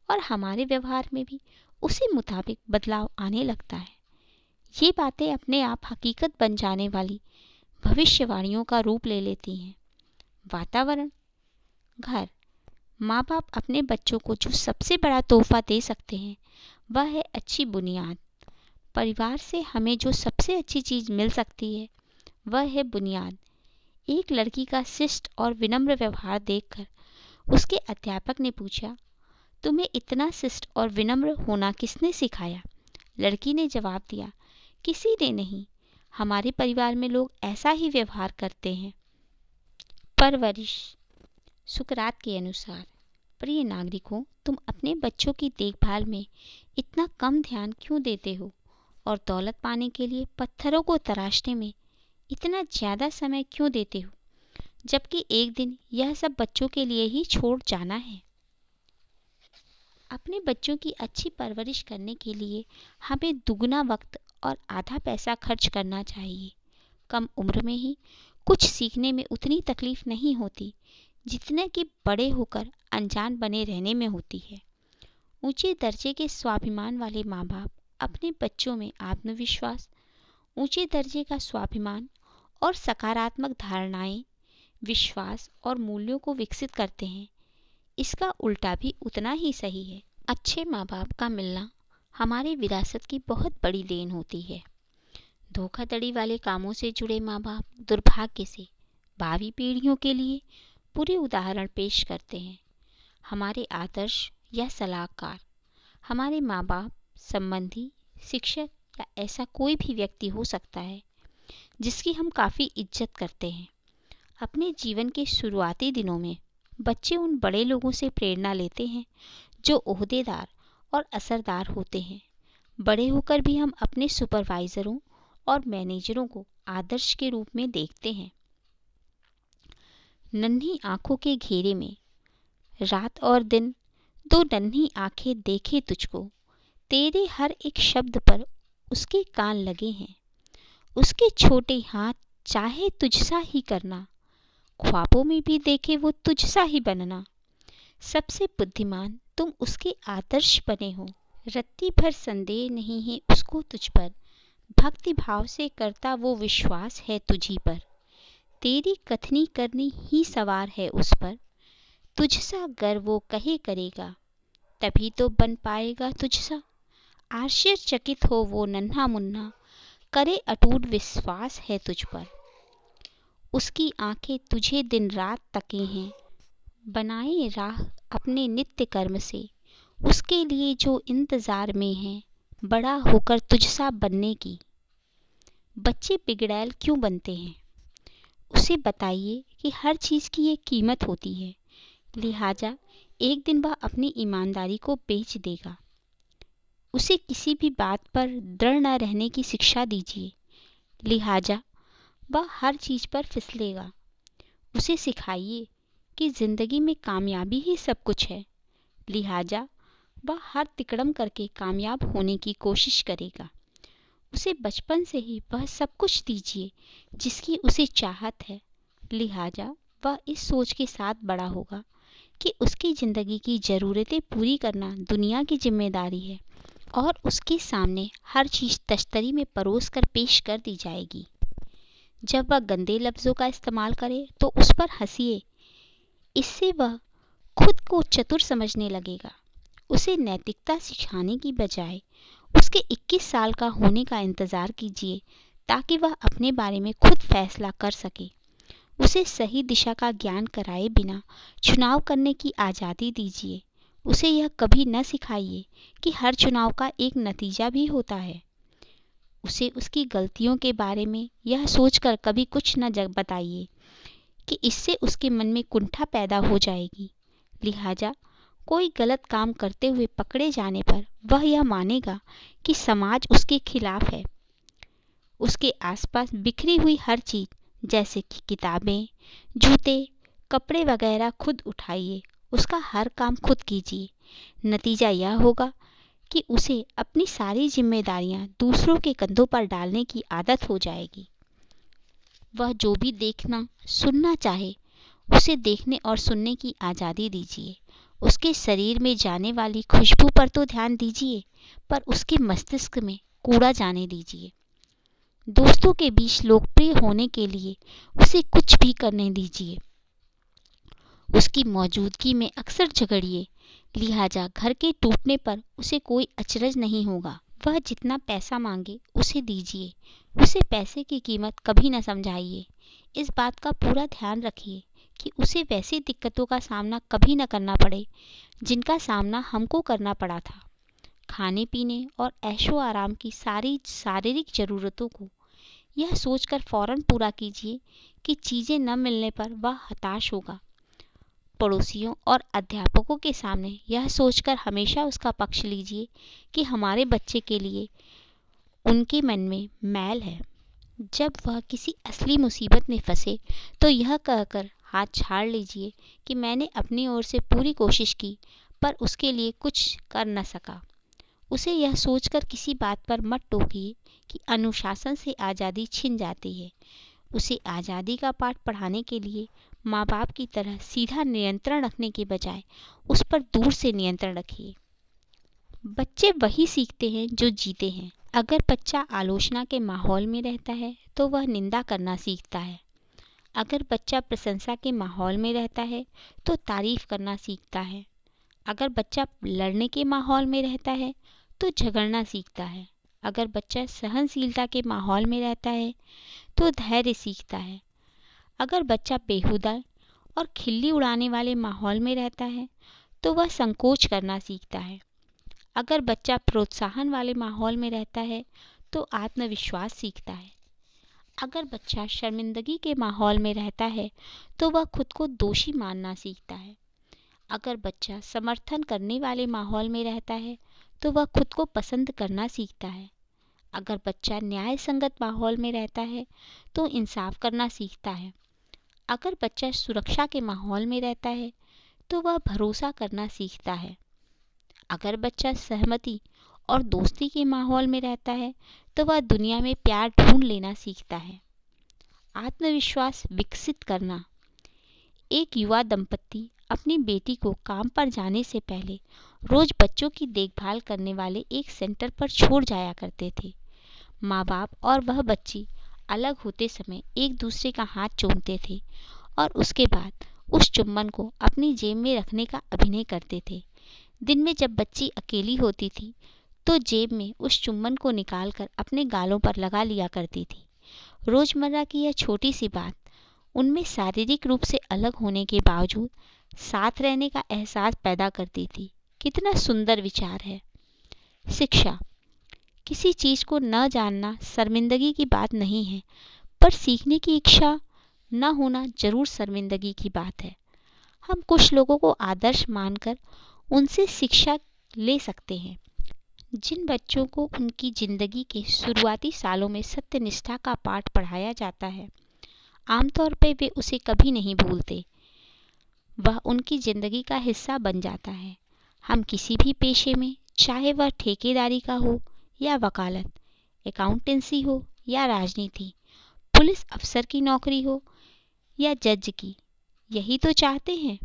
S1: और हमारे व्यवहार में भी उसी मुताबिक बदलाव आने लगता है। ये बातें अपने आप हकीकत बन जाने वाली भविष्यवाणियों का रूप ले लेती हैं। वातावरण। घर। माँ बाप अपने बच्चों को जो सबसे बड़ा तोहफा दे सकते हैं वह है अच्छी बुनियाद। परिवार से हमें जो सबसे अच्छी चीज़ मिल सकती है वह है बुनियाद। एक लड़की का शिष्ट और विनम्र व्यवहार देखकर उसके अध्यापक ने पूछा, तुम्हें इतना शिष्ट और विनम्र होना किसने सिखाया? लड़की ने जवाब दिया, किसी ने नहीं, हमारे परिवार में लोग ऐसा ही व्यवहार करते हैं। परवरिश। सुकरात के अनुसार, प्रिय नागरिकों, तुम अपने बच्चों की देखभाल में इतना कम ध्यान क्यों देते हो और दौलत पाने के लिए पत्थरों को तराशने में इतना ज़्यादा समय क्यों देते हो, जबकि एक दिन यह सब बच्चों के लिए ही छोड़ जाना है। अपने बच्चों की अच्छी परवरिश करने के लिए हमें दुगना वक्त और आधा पैसा खर्च करना चाहिए। कम उम्र में ही कुछ सीखने में उतनी तकलीफ नहीं होती जितने कि बड़े होकर अनजान बने रहने में होती है। ऊंचे दर्जे के स्वाभिमान वाले माँ बाप अपने बच्चों में आत्मविश्वास, ऊंचे दर्जे का स्वाभिमान और सकारात्मक धारणाएं, विश्वास और मूल्यों को विकसित करते हैं। इसका उल्टा भी उतना ही सही है। अच्छे माँ बाप का मिलना हमारी विरासत की बहुत बड़ी देन होती है। धोखाधड़ी वाले कामों से जुड़े माँ बाप दुर्भाग्य से भावी पीढ़ियों के लिए पूरे उदाहरण पेश करते हैं। हमारे आदर्श या सलाहकार हमारे माँ बाप, संबंधी, शिक्षक या ऐसा कोई भी व्यक्ति हो सकता है जिसकी हम काफ़ी इज्जत करते हैं। अपने जीवन के शुरुआती दिनों में बच्चे उन बड़े लोगों से प्रेरणा लेते हैं जो ओहदेदार और असरदार होते हैं। बड़े होकर भी हम अपने सुपरवाइज़रों और मैनेजरों को आदर्श के रूप में देखते हैं। नन्ही आँखों के घेरे में रात और दिन दो नन्ही आँखें देखे तुझको, तेरे हर एक शब्द पर उसके कान लगे हैं। उसके छोटे हाथ चाहे तुझसा ही करना, ख्वाबों में भी देखे वो तुझसा ही बनना। सबसे बुद्धिमान तुम उसके आदर्श बने हो। रत्ती भर संदेह नहीं है उसको तुझ पर, भक्ति भाव से करता वो विश्वास है तुझी पर। तेरी कथनी करनी ही सवार है उस पर, तुझसा गर वो कहे करेगा, तभी तो बन पाएगा तुझसा। आश्चर्यचकित हो वो नन्हा मुन्ना, करे अटूट विश्वास है तुझ पर। उसकी आंखें तुझे दिन रात तके हैं, बनाए राह अपने नित्य कर्म से। उसके लिए जो इंतज़ार में है, बड़ा होकर तुझसा बनने की। बच्चे बिगड़ैल क्यों बनते हैं? उसे बताइए कि हर चीज़ की एक कीमत होती है, लिहाजा एक दिन वह अपनी ईमानदारी को बेच देगा। उसे किसी भी बात पर दृढ़ न रहने की शिक्षा दीजिए, लिहाजा वह हर चीज़ पर फिसलेगा। उसे सिखाइए कि ज़िंदगी में कामयाबी ही सब कुछ है, लिहाजा वह हर तिकड़म करके कामयाब होने की कोशिश करेगा। उसे बचपन से ही वह सब कुछ दीजिए जिसकी उसे चाहत है, लिहाजा वह इस सोच के साथ बड़ा होगा कि उसकी ज़िंदगी की ज़रूरतें पूरी करना दुनिया की जिम्मेदारी है और उसके सामने हर चीज़ तश्तरी में परोस कर पेश कर दी जाएगी। जब वह गंदे लफ्ज़ों का इस्तेमाल करे तो उस पर हंसिए, इससे वह खुद को चतुर समझने लगेगा। उसे नैतिकता सिखाने की बजाय उसके 21 साल का होने का इंतज़ार कीजिए ताकि वह अपने बारे में खुद फैसला कर सके। उसे सही दिशा का ज्ञान कराए बिना चुनाव करने की आज़ादी दीजिए। उसे यह कभी न सिखाइए कि हर चुनाव का एक नतीजा भी होता है। उसे उसकी गलतियों के बारे में यह सोचकर कभी कुछ न बताइए कि इससे उसके मन में कुंठा पैदा हो जाएगी। लिहाजा कोई गलत काम करते हुए पकड़े जाने पर वह यह मानेगा कि समाज उसके खिलाफ है। उसके आसपास बिखरी हुई हर चीज़ जैसे कि किताबें, जूते, कपड़े वगैरह खुद उठाइए। उसका हर काम खुद कीजिए। नतीजा यह होगा कि उसे अपनी सारी जिम्मेदारियां दूसरों के कंधों पर डालने की आदत हो जाएगी। वह जो भी देखना, सुनना चाहे, उसे देखने और सुनने की आज़ादी दीजिए। उसके शरीर में जाने वाली खुशबू पर तो ध्यान दीजिए, पर उसके मस्तिष्क में कूड़ा जाने दीजिए। दोस्तों के बीच लोकप्रिय होने के लिए उसे कुछ भी करने दीजिए। उसकी मौजूदगी में अक्सर झगड़िए, लिहाजा घर के टूटने पर उसे कोई अचरज नहीं होगा। वह जितना पैसा मांगे उसे दीजिए। उसे पैसे की कीमत कभी न समझाइए। इस बात का पूरा ध्यान रखिए कि उसे वैसी दिक्कतों का सामना कभी न करना पड़े जिनका सामना हमको करना पड़ा था। खाने पीने और ऐशो आराम की सारी शारीरिक ज़रूरतों को यह सोचकर फौरन पूरा कीजिए कि चीज़ें न मिलने पर वह हताश होगा। पड़ोसियों और अध्यापकों के सामने यह सोचकर हमेशा उसका पक्ष लीजिए कि हमारे बच्चे के लिए उनके मन में मैल है। जब वह किसी असली मुसीबत में फंसे तो यह कहकर हाथ झाड़ लीजिए कि मैंने अपनी ओर से पूरी कोशिश की पर उसके लिए कुछ कर न सका। उसे यह सोचकर किसी बात पर मत टोकिए कि अनुशासन से आज़ादी छिन जाती है। उसे आज़ादी का पाठ पढ़ाने के लिए माँ बाप की तरह सीधा नियंत्रण रखने के बजाय उस पर दूर से नियंत्रण रखिए। बच्चे वही सीखते हैं जो जीते हैं। अगर बच्चा आलोचना के माहौल में रहता है तो वह निंदा करना सीखता है। अगर बच्चा प्रशंसा के माहौल में रहता है तो तारीफ करना सीखता है। अगर बच्चा लड़ने के माहौल में रहता है तो झगड़ना सीखता है। अगर बच्चा सहनशीलता के माहौल में रहता है तो धैर्य सीखता है। अगर बच्चा बेहुदा और खिल्ली उड़ाने वाले माहौल में रहता है तो वह संकोच करना सीखता है। अगर बच्चा प्रोत्साहन वाले माहौल में रहता है तो आत्मविश्वास सीखता है। अगर बच्चा शर्मिंदगी के माहौल में रहता है तो वह खुद को दोषी मानना सीखता है। अगर बच्चा समर्थन करने वाले माहौल में रहता है तो वह खुद को पसंद करना सीखता है। अगर बच्चा न्याय संगत माहौल में रहता है तो इंसाफ करना सीखता है। अगर बच्चा सुरक्षा के माहौल में रहता है तो वह भरोसा करना सीखता है। अगर बच्चा सहमति और दोस्ती के माहौल में रहता है तो वह दुनिया में प्यार ढूंढ लेना सीखता है। आत्मविश्वास विकसित करना। एक युवा दंपति अपनी बेटी को काम पर जाने से पहले रोज बच्चों की देखभाल करने वाले एक सेंटर पर छोड़ जाया करते थे। माँ बाप और वह बच्ची अलग होते समय एक दूसरे का हाथ चूमते थे और उसके बाद उस चुम्बन को अपनी जेब में रखने का अभिनय करते थे। दिन में जब बच्ची अकेली होती थी तो जेब में उस चुम्बन को निकालकर अपने गालों पर लगा लिया करती थी। रोजमर्रा की यह छोटी सी बात उनमें शारीरिक रूप से अलग होने के बावजूद साथ रहने का एहसास पैदा करती थी। कितना सुंदर विचार है। शिक्षा। किसी चीज़ को न जानना शर्मिंदगी की बात नहीं है, पर सीखने की इच्छा न होना जरूर शर्मिंदगी की बात है। हम कुछ लोगों को आदर्श मानकर उनसे शिक्षा ले सकते हैं,
S2: जिन बच्चों को उनकी जिंदगी के शुरुआती सालों में सत्यनिष्ठा का पाठ पढ़ाया जाता है, आमतौर पर वे उसे कभी नहीं भूलते। वह उनकी जिंदगी का हिस्सा बन जाता है। हम किसी भी पेशे में, चाहे वह ठेकेदारी का हो या वकालत, अकाउंटेंसी हो या राजनीति, पुलिस अफसर की नौकरी हो या जज की, यही तो चाहते हैं।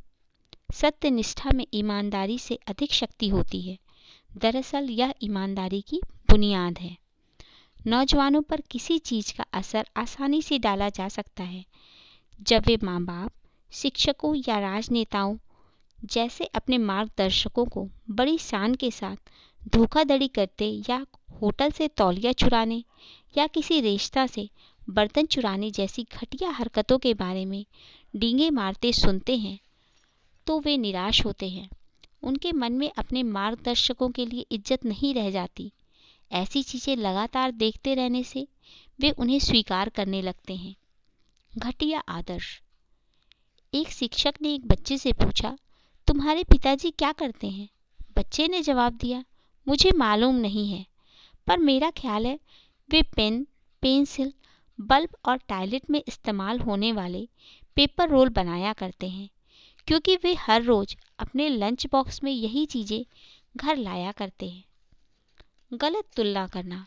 S2: सत्यनिष्ठा में ईमानदारी से अधिक शक्ति होती है। दरअसल यह ईमानदारी की बुनियाद है। नौजवानों पर किसी चीज का असर आसानी से डाला जा सकता है जब वे माँ बाप, शिक्षकों या राजनेताओं जैसे अपने मार्गदर्शकों को बड़ी शान के साथ धोखाधड़ी करते या होटल से तौलिया चुराने या किसी रिश्ता से बर्तन चुराने जैसी घटिया हरकतों के बारे में डींगे मारते सुनते हैं तो वे निराश होते हैं। उनके मन में अपने मार्गदर्शकों के लिए इज्जत नहीं रह जाती। ऐसी चीज़ें लगातार देखते रहने से वे उन्हें स्वीकार करने लगते हैं। घटिया आदर्श। एक शिक्षक ने एक बच्चे से पूछा, तुम्हारे पिताजी क्या करते हैं? बच्चे ने जवाब दिया, मुझे मालूम नहीं है, पर मेरा ख्याल है वे पेन, पेंसिल, बल्ब और टॉयलेट में इस्तेमाल होने वाले पेपर रोल बनाया करते हैं, क्योंकि वे हर रोज अपने लंच बॉक्स में यही चीज़ें घर लाया करते हैं। गलत तुलना करना।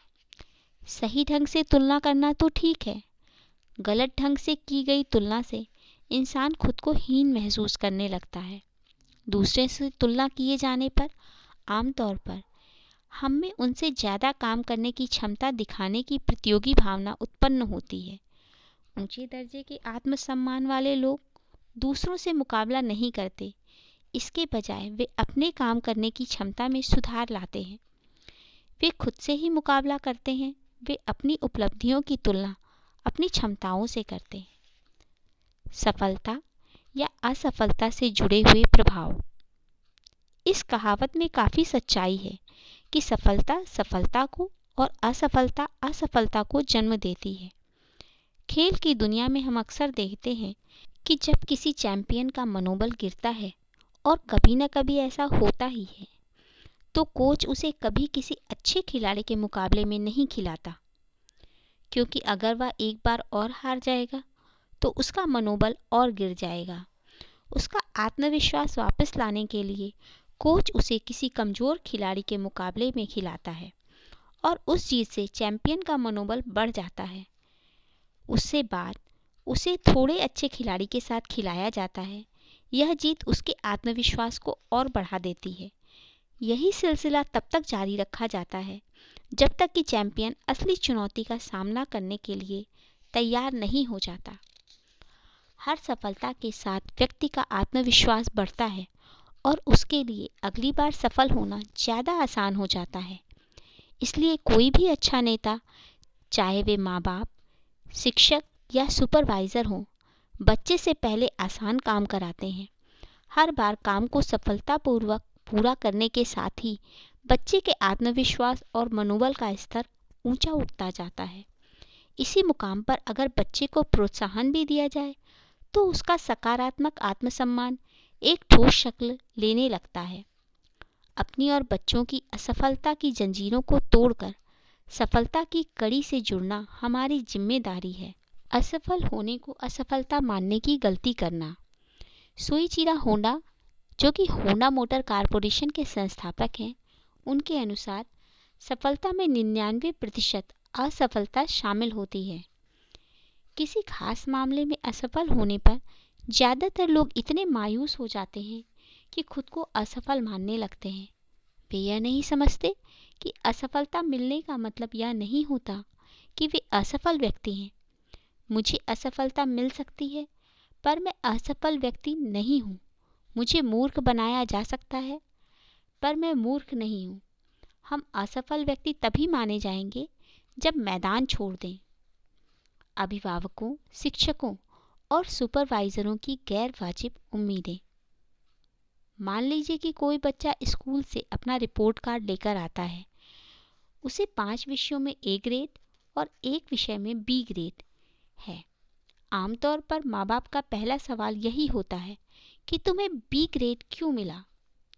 S2: सही ढंग से तुलना करना तो ठीक है, गलत ढंग से की गई तुलना से इंसान खुद को हीन महसूस करने लगता है। दूसरे से तुलना किए जाने पर आमतौर पर हम में उनसे ज़्यादा काम करने की क्षमता दिखाने की प्रतियोगी भावना उत्पन्न होती है। ऊंचे दर्जे के आत्मसम्मान वाले लोग दूसरों से मुकाबला नहीं करते, इसके बजाय वे अपने काम करने की क्षमता में सुधार लाते हैं। वे खुद से ही मुकाबला करते हैं। वे अपनी उपलब्धियों की तुलना अपनी क्षमताओं से करते हैं। सफलता या असफलता से जुड़े हुए प्रभाव। इस कहावत में काफ़ी सच्चाई है कि सफलता सफलता को और असफलता असफलता को जन्म देती है। खेल की दुनिया में हम अक्सर देखते हैं कि जब किसी चैंपियन का मनोबल गिरता है, और कभी न कभी ऐसा होता ही है, तो कोच उसे कभी किसी अच्छे खिलाड़ी के मुकाबले में नहीं खिलाता, क्योंकि अगर वह एक बार और हार जाएगा तो उसका मनोबल और गिर जाएगा। उसका आत्मविश्वास वापस लाने के लिए कोच उसे किसी कमज़ोर खिलाड़ी के मुकाबले में खिलाता है और उस जीत से चैंपियन का मनोबल बढ़ जाता है। उससे बाद उसे थोड़े अच्छे खिलाड़ी के साथ खिलाया जाता है। यह जीत उसके आत्मविश्वास को और बढ़ा देती है। यही सिलसिला तब तक जारी रखा जाता है जब तक कि चैंपियन असली चुनौती का सामना करने के लिए तैयार नहीं हो जाता। हर सफलता के साथ व्यक्ति का आत्मविश्वास बढ़ता है और उसके लिए अगली बार सफल होना ज़्यादा आसान हो जाता है। इसलिए कोई भी अच्छा नेता, चाहे वे माँ बाप, शिक्षक या सुपरवाइज़र हों, बच्चे से पहले आसान काम कराते हैं। हर बार काम को सफलतापूर्वक पूरा करने के साथ ही बच्चे के आत्मविश्वास और मनोबल का स्तर ऊंचा उठता जाता है। इसी मुकाम पर अगर बच्चे को प्रोत्साहन भी दिया जाए तो उसका सकारात्मक आत्मसम्मान एक ठोस शक्ल लेने लगता है। अपनी और बच्चों की असफलता की जंजीरों को तोड़कर सफलता की कड़ी से जुड़ना हमारी जिम्मेदारी है। असफल होने को असफलता मानने की गलती करना। सोइचिरो होंडा, जो कि होंडा मोटर कारपोरेशन के संस्थापक हैं, उनके अनुसार सफलता में 99% असफलता शामिल होती है। किसी खास मामले में असफल होने पर ज़्यादातर लोग इतने मायूस हो जाते हैं कि खुद को असफल मानने लगते हैं। वे यह नहीं समझते कि असफलता मिलने का मतलब यह नहीं होता कि वे असफल व्यक्ति हैं। मुझे असफलता मिल सकती है, पर मैं असफल व्यक्ति नहीं हूँ। मुझे मूर्ख बनाया जा सकता है, पर मैं मूर्ख नहीं हूँ। हम असफल व्यक्ति तभी माने जाएंगे जब मैदान छोड़ दें। अभिभावकों, शिक्षकों और सुपरवाइजरों की गैर वाजिब उम्मीदें। मान लीजिए कि कोई बच्चा स्कूल से अपना रिपोर्ट कार्ड लेकर आता है। उसे 5 विषयों में A ग्रेड और एक विषय में B ग्रेड है। आमतौर पर माँ बाप का पहला सवाल यही होता है कि तुम्हें B ग्रेड क्यों मिला?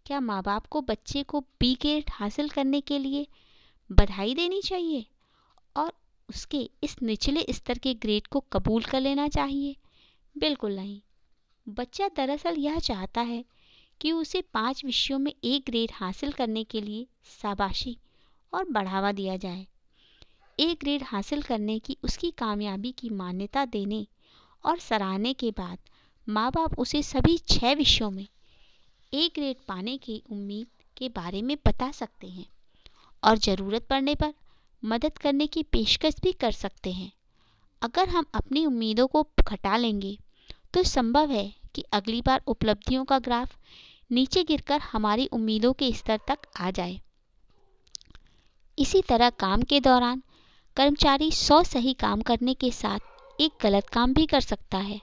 S2: क्या माँ बाप को बच्चे को बी ग्रेड हासिल करने के लिए बधाई देनी चाहिए और उसके इस निचले स्तर के ग्रेड को कबूल कर लेना चाहिए? बिल्कुल नहीं। बच्चा दरअसल यह चाहता है कि उसे 5 विषयों में ए ग्रेड हासिल करने के लिए शाबाशी और बढ़ावा दिया जाए। ए ग्रेड हासिल करने की उसकी कामयाबी की मान्यता देने और सराहने के बाद माँ बाप उसे सभी 6 विषयों में ए ग्रेड पाने की उम्मीद के बारे में बता सकते हैं और ज़रूरत पड़ने पर मदद करने की पेशकश भी कर सकते हैं। अगर हम अपनी उम्मीदों को घटा लेंगे तो संभव है कि अगली बार उपलब्धियों का ग्राफ नीचे गिरकर हमारी उम्मीदों के स्तर तक आ जाए। इसी तरह काम के दौरान कर्मचारी 100 सही काम करने के साथ एक गलत काम भी कर सकता है।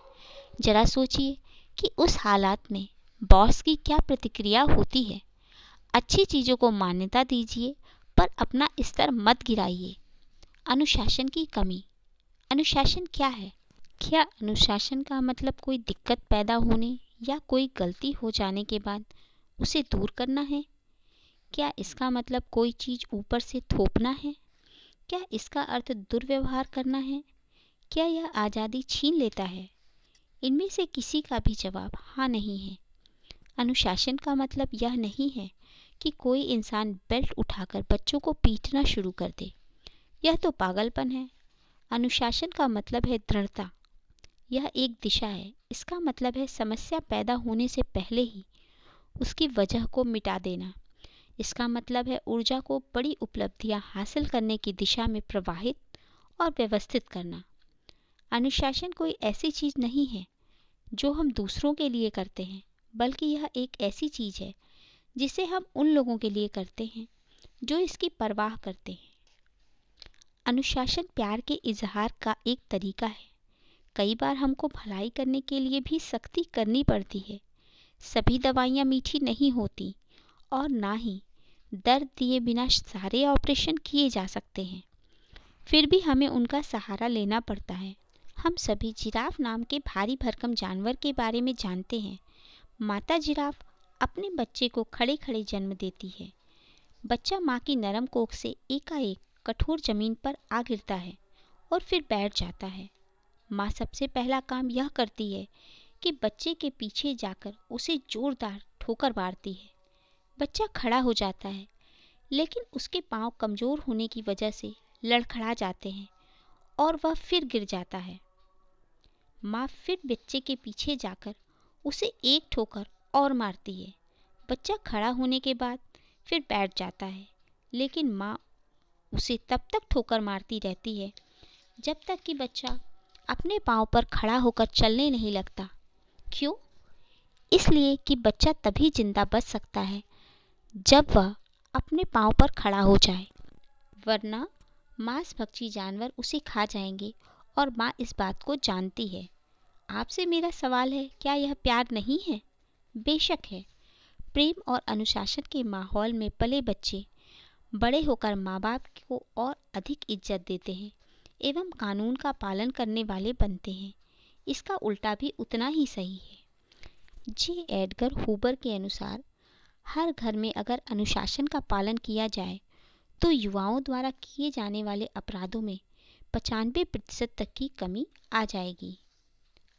S2: जरा सोचिए कि उस हालात में बॉस की क्या प्रतिक्रिया होती है। अच्छी चीज़ों को मान्यता दीजिए पर अपना स्तर मत गिराइए। अनुशासन की कमी। अनुशासन क्या है? क्या अनुशासन का मतलब कोई दिक्कत पैदा होने या कोई गलती हो जाने के बाद उसे दूर करना है? क्या इसका मतलब कोई चीज़ ऊपर से थोपना है? क्या इसका अर्थ दुर्व्यवहार करना है? क्या यह आज़ादी छीन लेता है? इनमें से किसी का भी जवाब हाँ नहीं है। अनुशासन का मतलब यह नहीं है कि कोई इंसान बेल्ट उठाकर बच्चों को पीटना शुरू कर दे। यह तो पागलपन है। अनुशासन का मतलब है दृढ़ता। यह एक दिशा है। इसका मतलब है समस्या पैदा होने से पहले ही उसकी वजह को मिटा देना। इसका मतलब है ऊर्जा को बड़ी उपलब्धियां हासिल करने की दिशा में प्रवाहित और व्यवस्थित करना। अनुशासन कोई ऐसी चीज़ नहीं है जो हम दूसरों के लिए करते हैं, बल्कि यह एक ऐसी चीज़ है जिसे हम उन लोगों के लिए करते हैं जो इसकी परवाह करते हैं। अनुशासन प्यार के इजहार का एक तरीका है। कई बार हमको भलाई करने के लिए भी सख्ती करनी पड़ती है। सभी दवाइयाँ मीठी नहीं होती और ना ही दर्द दिए बिना सारे ऑपरेशन किए जा सकते हैं। फिर भी हमें उनका सहारा लेना पड़ता है। हम सभी जिराफ नाम के भारी भरकम जानवर के बारे में जानते हैं। माता जिराफ अपने बच्चे को खड़े खड़े जन्म देती है। बच्चा माँ की नरम कोख से एकाएक कठोर जमीन पर आ गिरता है और फिर बैठ जाता है। माँ सबसे पहला काम यह करती है कि बच्चे के पीछे जाकर उसे जोरदार ठोकर मारती है। बच्चा खड़ा हो जाता है, लेकिन उसके पांव कमज़ोर होने की वजह से लड़खड़ा जाते हैं और वह फिर गिर जाता है। माँ फिर बच्चे के पीछे जाकर उसे एक ठोकर और मारती है। बच्चा खड़ा होने के बाद फिर बैठ जाता है, लेकिन माँ उसे तब तक ठोकर मारती रहती है जब तक कि बच्चा अपने पाँव पर खड़ा होकर चलने नहीं लगता। क्यों? इसलिए कि बच्चा तभी जिंदा बच सकता है जब वह अपने पाँव पर खड़ा हो जाए, वरना मांसभक्षी जानवर उसे खा जाएंगे और माँ इस बात को जानती है। आपसे मेरा सवाल है, क्या यह प्यार नहीं है? बेशक है। प्रेम और अनुशासन के माहौल में पले बच्चे बड़े होकर माँ बाप को और अधिक इज्जत देते हैं एवं कानून का पालन करने वाले बनते हैं। इसका उल्टा भी उतना ही सही है। जे एडगर हूबर के अनुसार हर घर में अगर अनुशासन का पालन किया जाए तो युवाओं द्वारा किए जाने वाले अपराधों में 95% तक की कमी आ जाएगी।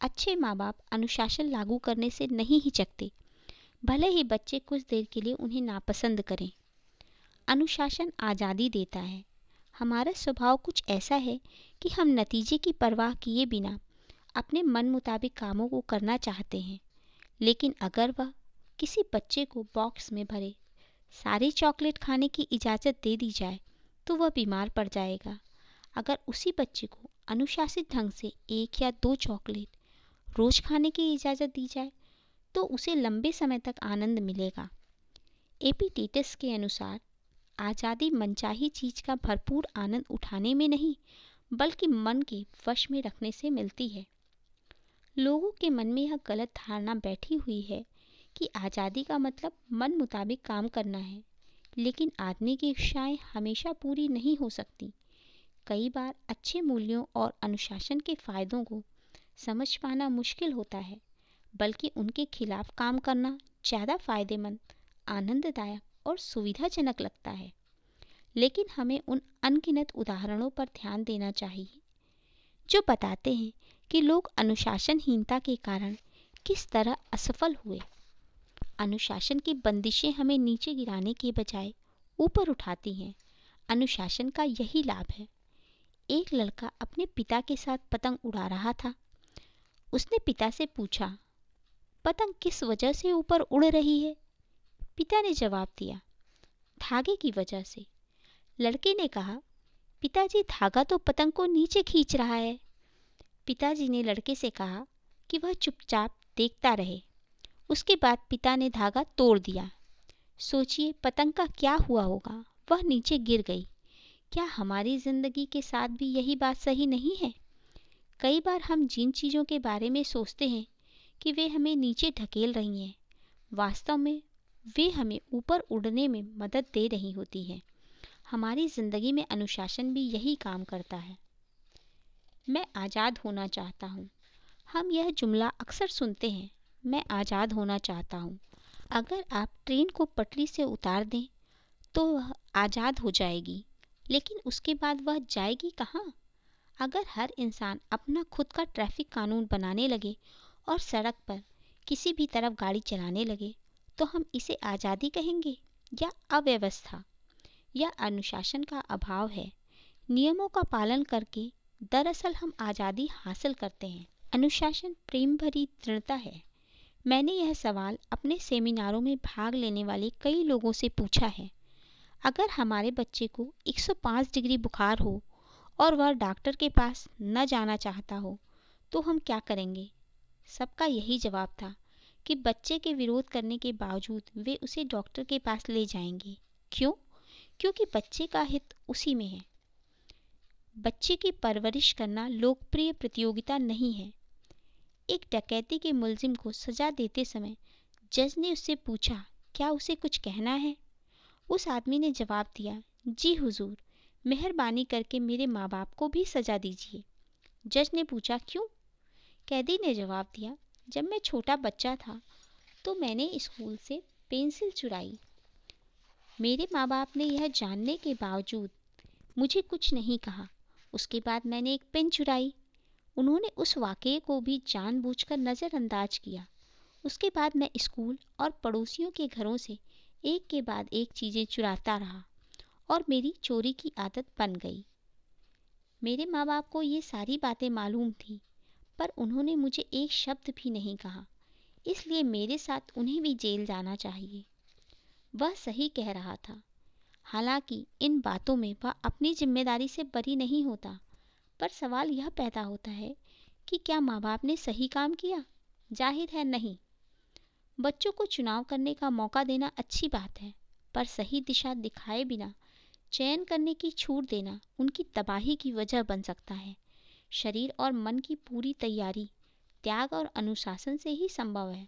S2: अच्छे माँ बाप अनुशासन लागू करने से नहीं हिचकते, भले ही बच्चे कुछ देर के लिए उन्हें नापसंद करें। अनुशासन आज़ादी देता है। हमारा स्वभाव कुछ ऐसा है कि हम नतीजे की परवाह किए बिना अपने मन मुताबिक कामों को करना चाहते हैं। लेकिन अगर वह किसी बच्चे को बॉक्स में भरे सारे चॉकलेट खाने की इजाज़त दे दी जाए तो वह बीमार पड़ जाएगा। अगर उसी बच्चे को अनुशासित ढंग से 1 या 2 चॉकलेट रोज़ खाने की इजाज़त दी जाए तो उसे लंबे समय तक आनंद मिलेगा। एपिक्टेटस के अनुसार आज़ादी मनचाही चीज़ का भरपूर आनंद उठाने में नहीं, बल्कि मन के वश में रखने से मिलती है। लोगों के मन में यह गलत धारणा बैठी हुई है कि आज़ादी का मतलब मन मुताबिक काम करना है, लेकिन आदमी की इच्छाएं हमेशा पूरी नहीं हो सकती। कई बार अच्छे मूल्यों और अनुशासन के फ़ायदों को समझ पाना मुश्किल होता है, बल्कि उनके खिलाफ काम करना ज़्यादा फायदेमंद आनंददायक और सुविधाजनक लगता है, लेकिन हमें उन अनगिनत उदाहरणों पर ध्यान देना चाहिए जो बताते हैं कि लोग अनुशासनहीनता के कारण किस तरह असफल हुए। अनुशासन की बंदिशें हमें नीचे गिराने के बजाय ऊपर उठाती हैं। अनुशासन का यही लाभ है। एक लड़का अपने पिता के साथ पतंग उड़ा रहा था। उसने पिता से पूछा, पतंग किस वजह से ऊपर उड़ रही है? पिता ने जवाब दिया, धागे की वजह से। लड़के ने कहा, पिताजी, धागा तो पतंग को नीचे खींच रहा है। पिताजी ने लड़के से कहा कि वह चुपचाप देखता रहे। उसके बाद पिता ने धागा तोड़ दिया। सोचिए पतंग का क्या हुआ होगा। वह नीचे गिर गई। क्या हमारी जिंदगी के साथ भी यही बात सही नहीं है? कई बार हम जिन चीज़ों के बारे में सोचते हैं कि वे हमें नीचे ढकेल रही हैं, वास्तव में वे हमें ऊपर उड़ने में मदद दे रही होती हैं। हमारी ज़िंदगी में अनुशासन भी यही काम करता है। मैं आज़ाद होना चाहता हूँ। हम यह जुमला अक्सर सुनते हैं, मैं आज़ाद होना चाहता हूँ। अगर आप ट्रेन को पटरी से उतार दें तो वह आज़ाद हो जाएगी, लेकिन उसके बाद वह जाएगी कहाँ? अगर हर इंसान अपना खुद का ट्रैफिक कानून बनाने लगे और सड़क पर किसी भी तरफ गाड़ी चलाने लगे, तो हम इसे आज़ादी कहेंगे या अव्यवस्था? यह अनुशासन का अभाव है। नियमों का पालन करके दरअसल हम आज़ादी हासिल करते हैं। अनुशासन प्रेम भरी दृढ़ता है। मैंने यह सवाल अपने सेमिनारों में भाग लेने वाले कई लोगों से पूछा है। अगर हमारे बच्चे को 105 डिग्री बुखार हो और वह डॉक्टर के पास न जाना चाहता हो, तो हम क्या करेंगे? सबका यही जवाब था कि बच्चे के विरोध करने के बावजूद वे उसे डॉक्टर के पास ले जाएंगे। क्यों? क्योंकि बच्चे का हित उसी में है। बच्चे की परवरिश करना लोकप्रिय प्रतियोगिता नहीं है। एक डकैती के मुलजिम को सजा देते समय जज ने उससे पूछा, क्या उसे कुछ कहना है? उस आदमी ने जवाब दिया, जी हुजूर, मेहरबानी करके मेरे माँ बाप को भी सजा दीजिए। जज ने पूछा, क्यों? कैदी ने जवाब दिया, जब मैं छोटा बच्चा था तो मैंने स्कूल से पेंसिल चुराई। मेरे माँ बाप ने यह जानने के बावजूद मुझे कुछ नहीं कहा। उसके बाद मैंने एक पेन चुराई। उन्होंने उस वाक़ये को भी जानबूझकर नज़रअंदाज किया। उसके बाद मैं स्कूल और पड़ोसियों के घरों से एक के बाद एक चीज़ें चुराता रहा और मेरी चोरी की आदत बन गई। मेरे माँ बाप को ये सारी बातें मालूम थी, पर उन्होंने मुझे एक शब्द भी नहीं कहा, इसलिए मेरे साथ उन्हें भी जेल जाना चाहिए। वह सही कह रहा था। हालांकि इन बातों में वह अपनी जिम्मेदारी से बरी नहीं होता, पर सवाल यह पैदा होता है कि क्या माँ बाप ने सही काम किया? जाहिर है नहीं। बच्चों को चुनाव करने का मौका देना अच्छी बात है, पर सही दिशा दिखाए बिना चयन करने की छूट देना उनकी तबाही की वजह बन सकता है। शरीर और मन की पूरी तैयारी त्याग और अनुशासन से ही संभव है।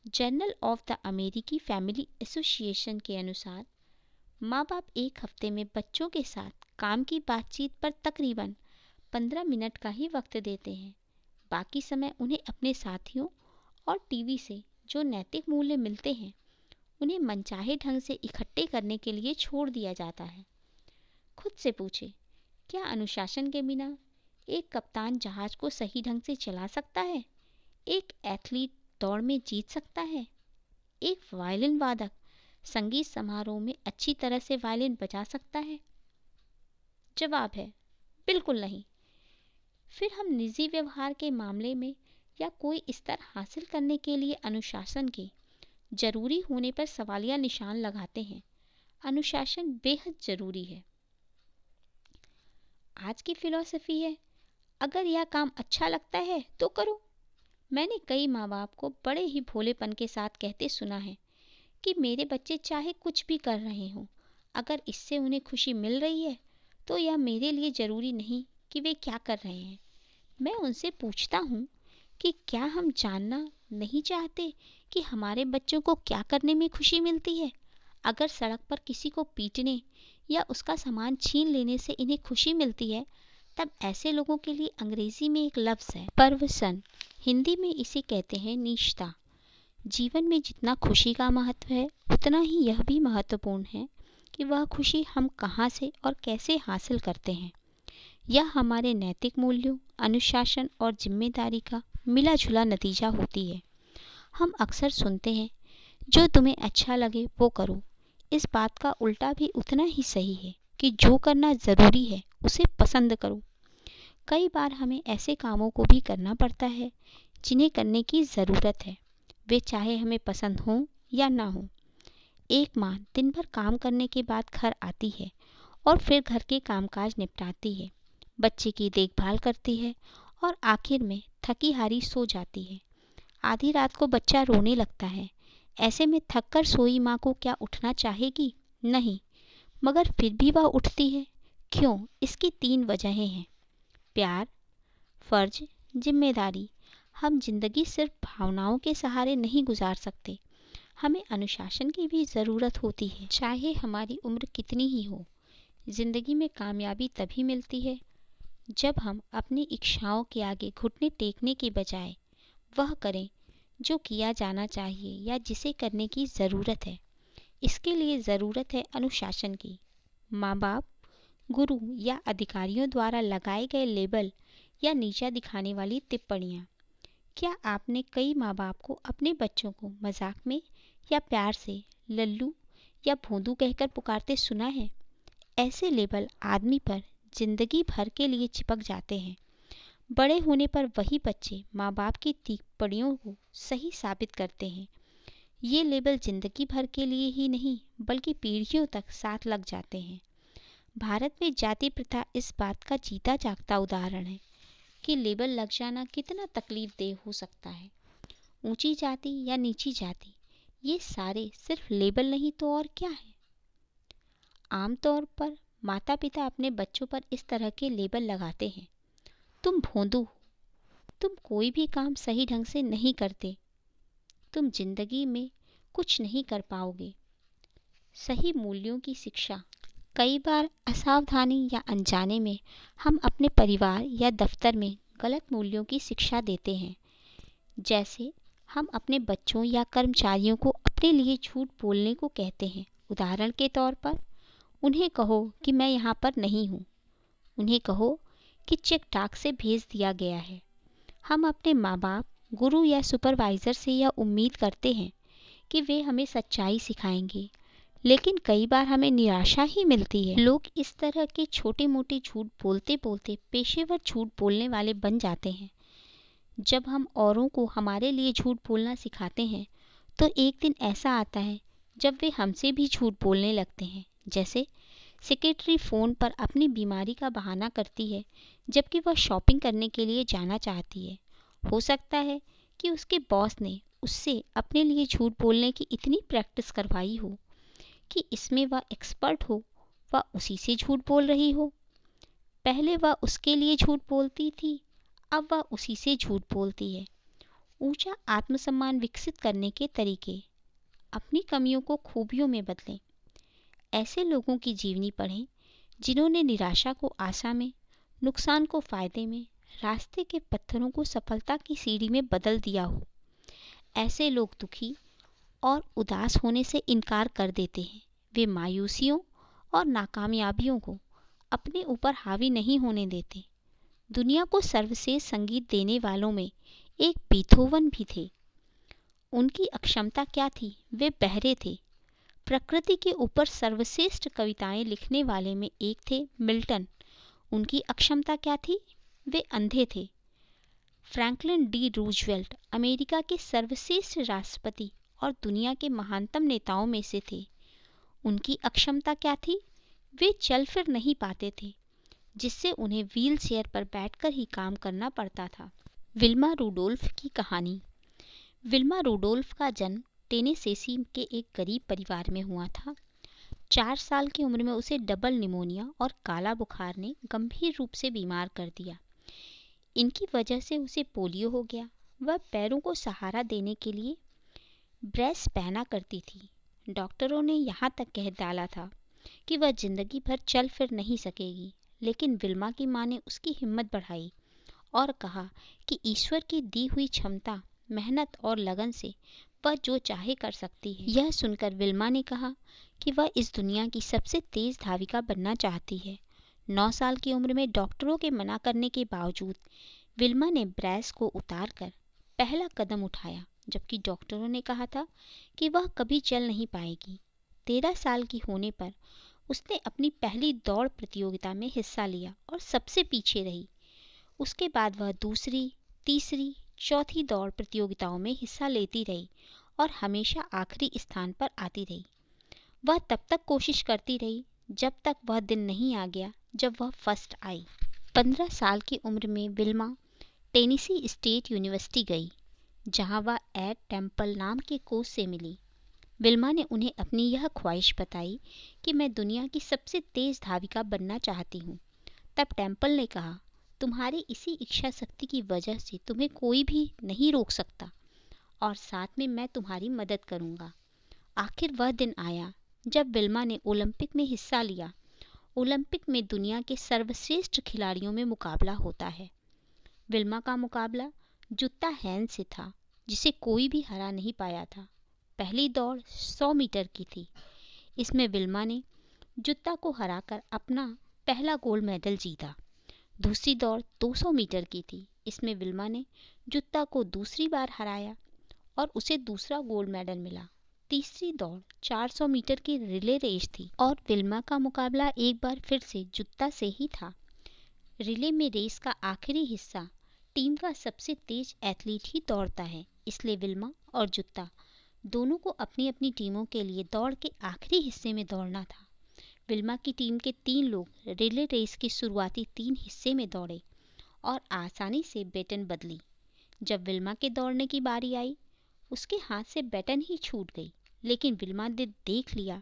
S2: जर्नल ऑफ द अमेरिकी फैमिली एसोसिएशन के अनुसार माँ बाप एक हफ्ते में बच्चों के साथ काम की बातचीत पर तकरीबन 15 मिनट का ही वक्त देते हैं। बाकी समय उन्हें अपने साथियों और टीवी से जो नैतिक मूल्य मिलते हैं उन्हें मनचाहे ढंग से इकट्ठे करने के लिए छोड़ दिया जाता है। खुद से पूछे, क्या अनुशासन के बिना एक कप्तान जहाज को सही ढंग से चला सकता है? एक एथलीट दौड़ में जीत सकता है? एक वायलिन वादक संगीत समारोह में अच्छी तरह से वायलिन बजा सकता है? जवाब है बिल्कुल नहीं। फिर हम निजी व्यवहार के मामले में या कोई स्तर हासिल करने के लिए अनुशासन के जरूरी होने पर सवालिया निशान लगाते हैं। अनुशासन बेहद जरूरी है। आज की फिलॉसफी है, अगर यह काम अच्छा लगता है तो करो। मैंने कई माँ बाप को बड़े ही भोलेपन के साथ कहते सुना है कि मेरे बच्चे चाहे कुछ भी कर रहे हों, अगर इससे उन्हें खुशी मिल रही है तो यह मेरे लिए ज़रूरी नहीं कि वे क्या कर रहे हैं। मैं उनसे पूछता हूँ कि क्या हम जानना नहीं चाहते कि हमारे बच्चों को क्या करने में खुशी मिलती है? अगर सड़क पर किसी को पीटने या उसका सामान छीन लेने से इन्हें खुशी मिलती है, तब ऐसे लोगों के लिए अंग्रेजी में एक लफ्ज़ है, परवसन। हिंदी में इसे कहते हैं नीचता। जीवन में जितना खुशी का महत्व है, उतना ही यह भी महत्वपूर्ण है कि वह खुशी हम कहाँ से और कैसे हासिल करते हैं। यह हमारे नैतिक मूल्यों, अनुशासन और जिम्मेदारी का मिला जुला नतीजा होती है। हम अक्सर सुनते हैं, जो तुम्हें अच्छा लगे वो करो। इस बात का उल्टा भी उतना ही सही है कि जो करना ज़रूरी है उसे पसंद करो। कई बार हमें ऐसे कामों को भी करना पड़ता है जिन्हें करने की ज़रूरत है, वे चाहे हमें पसंद हों या ना हो। एक माँ दिन भर काम करने के बाद घर आती है और फिर घर के कामकाज निपटाती है, बच्चे की देखभाल करती है और आखिर में थकी हारी सो जाती है। आधी रात को बच्चा रोने लगता है। ऐसे में थककर सोई माँ को क्या उठना चाहेगी? नहीं, मगर फिर भी वह उठती है। क्यों? इसकी 3 वजहें हैं। प्यार, फर्ज, जिम्मेदारी। हम जिंदगी सिर्फ भावनाओं के सहारे नहीं गुजार सकते, हमें अनुशासन की भी ज़रूरत होती है, चाहे हमारी उम्र कितनी ही हो। जिंदगी में कामयाबी तभी मिलती है जब हम अपनी इच्छाओं के आगे घुटने टेकने के बजाय वह करें जो किया जाना चाहिए या जिसे करने की ज़रूरत है। इसके लिए ज़रूरत है अनुशासन की। माँ बाप, गुरु या अधिकारियों द्वारा लगाए गए लेबल या नीचा दिखाने वाली टिप्पणियाँ। क्या आपने कई माँ बाप को अपने बच्चों को मजाक में या प्यार से लल्लू या भोंदू कहकर पुकारते सुना है? ऐसे लेबल आदमी पर जिंदगी भर के लिए चिपक जाते हैं। बड़े होने पर वही बच्चे माँ बाप की टिप्पणियों को सही साबित करते हैं। ये लेबल जिंदगी भर के लिए ही नहीं बल्कि पीढ़ियों तक साथ लग जाते हैं। भारत में जाति प्रथा इस बात का जीता जागता उदाहरण है कि लेबल लग जाना कितना तकलीफदेह हो सकता है। ऊंची जाति या नीची जाति, ये सारे सिर्फ लेबल नहीं तो और क्या है। आमतौर पर माता पिता अपने बच्चों पर इस तरह के लेबल लगाते हैं। तुम भोंदू हो, तुम कोई भी काम सही ढंग से नहीं करते, तुम जिंदगी में कुछ नहीं कर पाओगे। सही मूल्यों की शिक्षा। कई बार असावधानी या अनजाने में हम अपने परिवार या दफ्तर में गलत मूल्यों की शिक्षा देते हैं। जैसे हम अपने बच्चों या कर्मचारियों को अपने लिए झूठ बोलने को कहते हैं। उदाहरण के तौर पर, उन्हें कहो कि मैं यहाँ पर नहीं हूँ। उन्हें कहो कि चेक डाक से भेज दिया गया है। हम अपने माँ बाप, गुरु या सुपरवाइज़र से यह उम्मीद करते हैं कि वे हमें सच्चाई सिखाएंगे, लेकिन कई बार हमें निराशा ही मिलती है। लोग इस तरह के छोटे मोटे झूठ बोलते बोलते पेशेवर झूठ बोलने वाले बन जाते हैं। जब हम औरों को हमारे लिए झूठ बोलना सिखाते हैं तो एक दिन ऐसा आता है जब वे हमसे भी झूठ बोलने लगते हैं। जैसे सेक्रेटरी फ़ोन पर अपनी बीमारी का बहाना करती है जबकि वह शॉपिंग करने के लिए जाना चाहती है। हो सकता है कि उसके बॉस ने उससे अपने लिए झूठ बोलने की इतनी प्रैक्टिस करवाई हो कि इसमें वह एक्सपर्ट हो, वह उसी से झूठ बोल रही हो। पहले वह उसके लिए झूठ बोलती थी, अब वह उसी से झूठ बोलती है। ऊंचा आत्मसम्मान विकसित करने के तरीके। अपनी कमियों को खूबियों में बदलें। ऐसे लोगों की जीवनी पढ़ें जिन्होंने निराशा को आशा में, नुकसान को फायदे में, रास्ते के पत्थरों को सफलता की सीढ़ी में बदल दिया हो। ऐसे लोग दुखी और उदास होने से इनकार कर देते हैं। वे मायूसियों और नाकामयाबियों को अपने ऊपर हावी नहीं होने देते। दुनिया को सर्वश्रेष्ठ संगीत देने वालों में एक बीथोवन भी थे। उनकी अक्षमता क्या थी? वे बहरे थे। प्रकृति के ऊपर सर्वश्रेष्ठ कविताएं लिखने वाले में एक थे मिल्टन। उनकी अक्षमता क्या थी? वे अंधे थे। फ्रैंकलिन डी रूजवेल्ट अमेरिका के सर्वश्रेष्ठ राष्ट्रपति और दुनिया के महानतम नेताओं में से थे। उनकी अक्षमता क्या थी? वे चल फिर नहीं पाते थे, जिससे उन्हें व्हील चेयर पर बैठकर ही काम करना पड़ता था। विल्मा रूडोल्फ की कहानी। विल्मा रूडोल्फ का जन्म टेनेसेसी के एक गरीब परिवार में हुआ था। 4 साल की उम्र में उसे डबल निमोनिया और काला बुखार ने गंभीर रूप से बीमार कर दिया। इनकी वजह से उसे पोलियो हो गया। वह पैरों को सहारा देने के लिए ब्रेस पहना करती थी। डॉक्टरों ने यहाँ तक कह डाला था कि वह जिंदगी भर चल फिर नहीं सकेगी, लेकिन विल्मा की माँ ने उसकी हिम्मत बढ़ाई और कहा कि ईश्वर की दी हुई क्षमता मेहनत और लगन से वह जो चाहे कर सकती है। यह सुनकर विल्मा ने कहा कि वह इस दुनिया की सबसे तेज धाविका बनना चाहती है। 9 साल की उम्र में डॉक्टरों के मना करने के बावजूद विल्मा ने ब्रेस को उतारकर पहला कदम उठाया, जबकि डॉक्टरों ने कहा था कि वह कभी चल नहीं पाएगी। 13 साल की होने पर उसने अपनी पहली दौड़ प्रतियोगिता में हिस्सा लिया और सबसे पीछे रही। उसके बाद वह दूसरी, तीसरी, चौथी दौड़ प्रतियोगिताओं में हिस्सा लेती रही और हमेशा आखिरी स्थान पर आती रही। वह तब तक कोशिश करती रही जब तक वह दिन नहीं आ गया जब वह फर्स्ट आई। 15 साल की उम्र में विल्मा टेनेसी स्टेट यूनिवर्सिटी गई, जहां वह एड टेम्पल नाम के कोच से मिली। विल्मा ने उन्हें अपनी यह ख्वाहिश बताई कि मैं दुनिया की सबसे तेज धाविका बनना चाहती हूँ। तब टेम्पल ने कहा, तुम्हारी इसी इच्छा शक्ति की वजह से तुम्हें कोई भी नहीं रोक सकता और साथ में मैं तुम्हारी मदद करूँगा। आखिर वह दिन आया जब विल्मा ने ओलंपिक में हिस्सा लिया। ओलंपिक में दुनिया के सर्वश्रेष्ठ खिलाड़ियों में मुकाबला होता है। विल्मा का मुकाबला जुत्ता हैन से था, जिसे कोई भी हरा नहीं पाया था। पहली दौड़ 100 मीटर की थी। इसमें विल्मा ने जुत्ता को हराकर अपना पहला गोल्ड मेडल जीता। दूसरी दौड़ 200 मीटर की थी। इसमें विल्मा ने जुत्ता को दूसरी बार हराया और उसे दूसरा गोल्ड मेडल मिला। तीसरी दौड़ 400 मीटर की रिले रेस थी और विल्मा का मुकाबला एक बार फिर से जुत्ता से ही था। रिले में रेस का आखिरी हिस्सा टीम का सबसे तेज एथलीट ही दौड़ता है, इसलिए विल्मा और जुत्ता दोनों को अपनी अपनी टीमों के लिए दौड़ के आखिरी हिस्से में दौड़ना था। विल्मा की टीम के 3 लोग रिले रेस के शुरुआती 3 हिस्से में दौड़े और आसानी से बैटन बदली। जब विल्मा के दौड़ने की बारी आई, उसके हाथ से बैटन ही छूट गई, लेकिन विल्मा ने देख लिया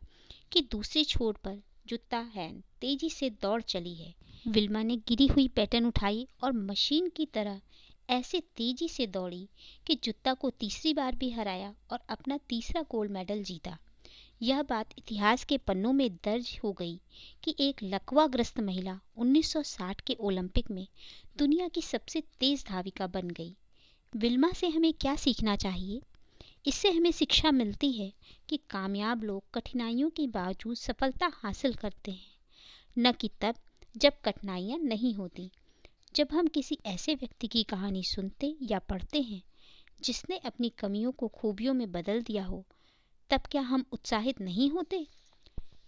S2: कि दूसरे छोर पर जुत्ता हैन तेजी से दौड़ चली है। विल्मा ने गिरी हुई बैटन उठाई और मशीन की तरह ऐसे तेजी से दौड़ी कि जुत्ता को तीसरी बार भी हराया और अपना तीसरा गोल्ड मेडल जीता। यह बात इतिहास के पन्नों में दर्ज हो गई कि एक लकवाग्रस्त महिला 1960 के ओलंपिक में दुनिया की सबसे तेज धाविका बन गई। विल्मा से हमें क्या सीखना चाहिए? इससे हमें शिक्षा मिलती है कि कामयाब लोग कठिनाइयों के बावजूद सफलता हासिल करते हैं, न कि तब जब कठिनाइयाँ नहीं होती। जब हम किसी ऐसे व्यक्ति की कहानी सुनते या पढ़ते हैं जिसने अपनी कमियों को खूबियों में बदल दिया हो, तब क्या हम उत्साहित नहीं होते?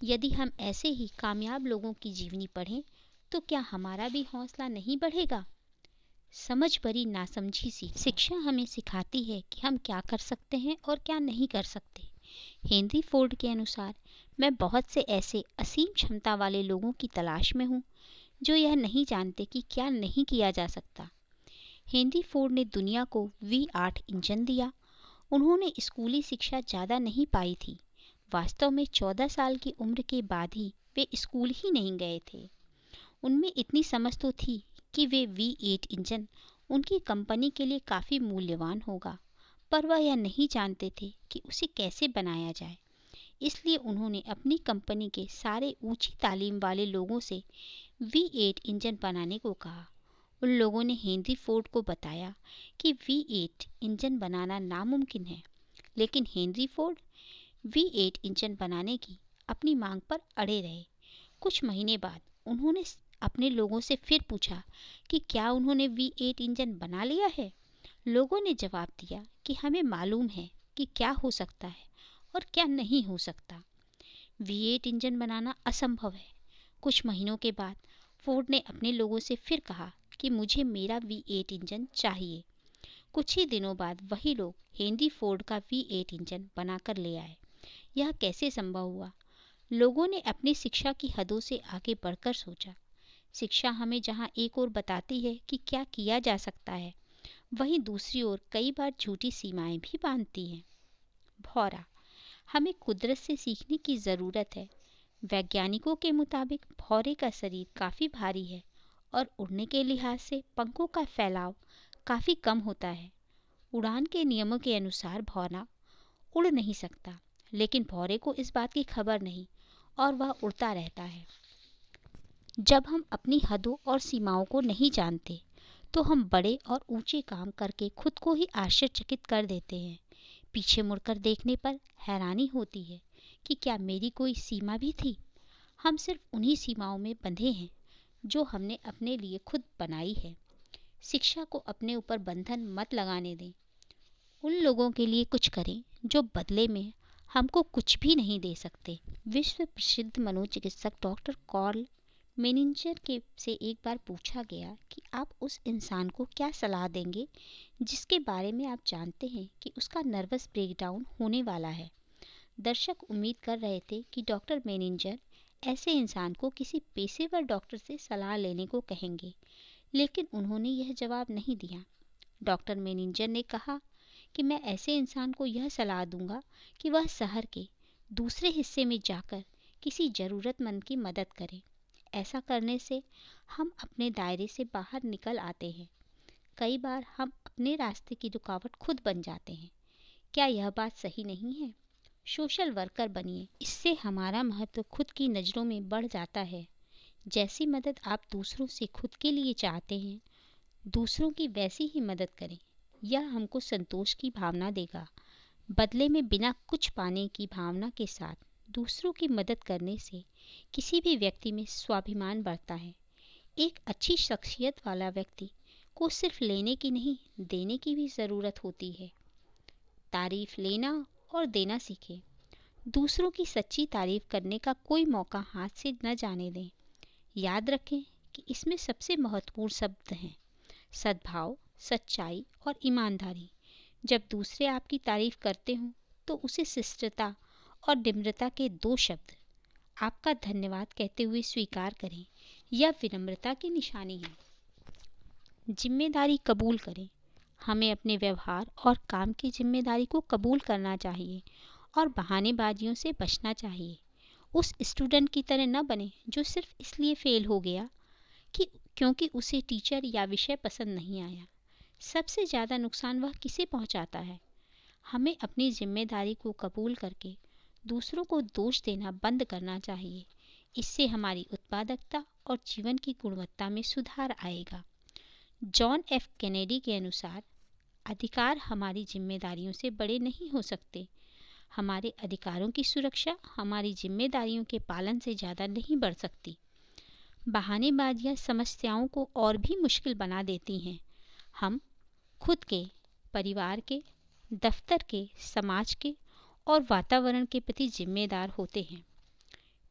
S2: यदि हम ऐसे ही कामयाब लोगों की जीवनी पढ़ें तो क्या हमारा भी हौसला नहीं बढ़ेगा? समझ भरी नासमझी सी शिक्षा हमें सिखाती है कि हम क्या कर सकते हैं और क्या नहीं कर सकते। हेनरी फोर्ड के अनुसार, मैं बहुत से ऐसे असीम क्षमता वाले लोगों की तलाश में हूँ जो यह नहीं जानते कि क्या नहीं किया जा सकता। हेनरी फोर्ड ने दुनिया को V8 इंजन दिया। उन्होंने स्कूली शिक्षा ज़्यादा नहीं पाई थी। वास्तव में 14 साल की उम्र के बाद ही वे स्कूल ही नहीं गए थे। उनमें इतनी समझ तो थी कि वे V8 इंजन उनकी कंपनी के लिए काफ़ी मूल्यवान होगा, पर वह यह नहीं जानते थे कि उसे कैसे बनाया जाए। इसलिए उन्होंने अपनी कंपनी के सारे ऊंची तालीम वाले लोगों से V8 इंजन बनाने को कहा। उन लोगों ने हेनरी फोर्ड को बताया कि V8 इंजन बनाना नामुमकिन है, लेकिन हेनरी फोर्ड V8 इंजन बनाने की अपनी मांग पर अड़े रहे। कुछ महीने बाद उन्होंने अपने लोगों से फिर पूछा कि क्या उन्होंने V8 इंजन बना लिया है। लोगों ने जवाब दिया कि हमें मालूम है कि क्या हो सकता है और क्या नहीं हो सकता। V8 इंजन बनाना असंभव है। कुछ महीनों के बाद फोर्ड ने अपने लोगों से फिर कहा कि मुझे मेरा V8 इंजन चाहिए। कुछ ही दिनों बाद वही लोग हेनरी फोर्ड का V8 इंजन बनाकर ले आए। यह कैसे संभव हुआ? लोगों ने अपनी शिक्षा की हदों से आगे बढ़कर सोचा। शिक्षा हमें जहाँ एक ओर बताती है कि क्या किया जा सकता है, वहीं दूसरी ओर कई बार झूठी सीमाएं भी बांधती है। भौरा, हमें कुदरत से सीखने की ज़रूरत है। वैज्ञानिकों के मुताबिक भौरे का शरीर काफ़ी भारी है और उड़ने के लिहाज से पंखों का फैलाव काफ़ी कम होता है। उड़ान के नियमों के अनुसार भौरा उड़ नहीं सकता, लेकिन भौरे को इस बात की खबर नहीं और वह उड़ता रहता है। जब हम अपनी हदों और सीमाओं को नहीं जानते तो हम बड़े और ऊंचे काम करके खुद को ही आश्चर्यचकित कर देते हैं। पीछे मुड़कर देखने पर हैरानी होती है कि क्या मेरी कोई सीमा भी थी। हम सिर्फ उन्हीं सीमाओं में बंधे हैं जो हमने अपने लिए खुद बनाई है। शिक्षा को अपने ऊपर बंधन मत लगाने दें। उन लोगों के लिए कुछ करें जो बदले में हमको कुछ भी नहीं दे सकते। विश्व प्रसिद्ध मनोचिकित्सक डॉक्टर कार्ल मेनिंजर के से एक बार पूछा गया कि आप उस इंसान को क्या सलाह देंगे जिसके बारे में आप जानते हैं कि उसका नर्वस ब्रेकडाउन होने वाला है। दर्शक उम्मीद कर रहे थे कि डॉक्टर मेनिंजर ऐसे इंसान को किसी पेशेवर डॉक्टर से सलाह लेने को कहेंगे, लेकिन उन्होंने यह जवाब नहीं दिया। डॉक्टर मेनिंजर ने कहा कि मैं ऐसे इंसान को यह सलाह दूंगा कि वह शहर के दूसरे हिस्से में जाकर किसी ज़रूरतमंद की मदद करे। ऐसा करने से हम अपने दायरे से बाहर निकल आते हैं। कई बार हम अपने रास्ते की रुकावट खुद बन जाते हैं। क्या यह बात सही नहीं है? सोशल वर्कर बनिए, इससे हमारा महत्व खुद की नज़रों में बढ़ जाता है। जैसी मदद आप दूसरों से खुद के लिए चाहते हैं, दूसरों की वैसी ही मदद करें। यह हमको संतोष की भावना देगा। बदले में बिना कुछ पाने की भावना के साथ दूसरों की मदद करने से किसी भी व्यक्ति में स्वाभिमान बढ़ता है। एक अच्छी शख्सियत वाला व्यक्ति को सिर्फ लेने की नहीं, देने की भी ज़रूरत होती है। तारीफ लेना और देना सीखें। दूसरों की सच्ची तारीफ करने का कोई मौका हाथ से न जाने दें। याद रखें कि इसमें सबसे महत्वपूर्ण शब्द हैं सद्भाव, सच्चाई और ईमानदारी। जब दूसरे आपकी तारीफ करते हों तो उसे शिष्टता और निम्रता के 2 शब्द आपका धन्यवाद कहते हुए स्वीकार करें। यह विनम्रता की निशानी है। जिम्मेदारी कबूल करें। हमें अपने व्यवहार और काम की जिम्मेदारी को कबूल करना चाहिए और बहानेबाजियों से बचना चाहिए। उस स्टूडेंट की तरह न बने जो सिर्फ इसलिए फेल हो गया कि क्योंकि उसे टीचर या विषय पसंद नहीं आया। सबसे ज़्यादा नुकसान वह किसे पहुंचाता है? हमें अपनी जिम्मेदारी को कबूल करके दूसरों को दोष देना बंद करना चाहिए। इससे हमारी उत्पादकता और जीवन की गुणवत्ता में सुधार आएगा। जॉन एफ कैनेडी के अनुसार अधिकार हमारी जिम्मेदारियों से बड़े नहीं हो सकते। हमारे अधिकारों की सुरक्षा हमारी जिम्मेदारियों के पालन से ज़्यादा नहीं बढ़ सकती। बहानेबाजियाँ समस्याओं को और भी मुश्किल बना देती हैं। हम खुद के, परिवार के, दफ्तर के, समाज के और वातावरण के प्रति जिम्मेदार होते हैं।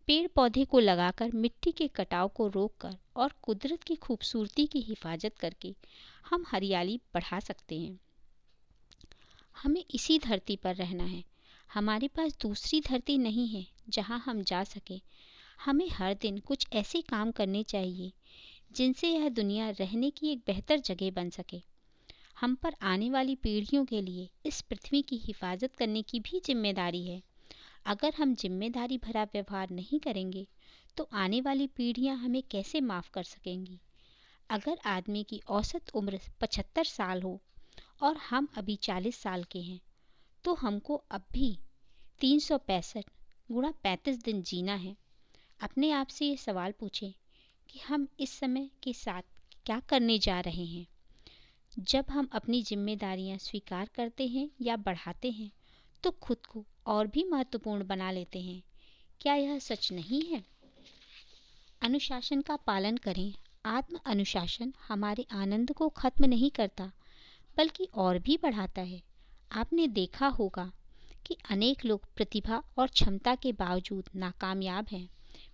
S2: पेड़ पौधे को लगाकर, मिट्टी के कटाव को रोककर और कुदरत की खूबसूरती की हिफाजत करके हम हरियाली बढ़ा सकते हैं। हमें इसी धरती पर रहना है। हमारे पास दूसरी धरती नहीं है जहां हम जा सके। हमें हर दिन कुछ ऐसे काम करने चाहिए जिनसे यह दुनिया रहने की एक बेहतर जगह बन सके। हम पर आने वाली पीढ़ियों के लिए इस पृथ्वी की हिफाजत करने की भी जिम्मेदारी है। अगर हम जिम्मेदारी भरा व्यवहार नहीं करेंगे तो आने वाली पीढ़ियां हमें कैसे माफ़ कर सकेंगी? अगर आदमी की औसत उम्र 75 साल हो और हम अभी 40 साल के हैं तो हमको अब भी 365 गुणा 35 दिन जीना है। अपने आप से ये सवाल पूछें कि हम इस समय के साथ क्या करने जा रहे हैं। जब हम अपनी जिम्मेदारियां स्वीकार करते हैं या बढ़ाते हैं तो खुद को और भी महत्वपूर्ण बना लेते हैं। क्या यह सच नहीं है? अनुशासन का पालन करें। आत्म अनुशासन हमारे आनंद को खत्म नहीं करता बल्कि और भी बढ़ाता है। आपने देखा होगा कि अनेक लोग प्रतिभा और क्षमता के बावजूद नाकामयाब हैं।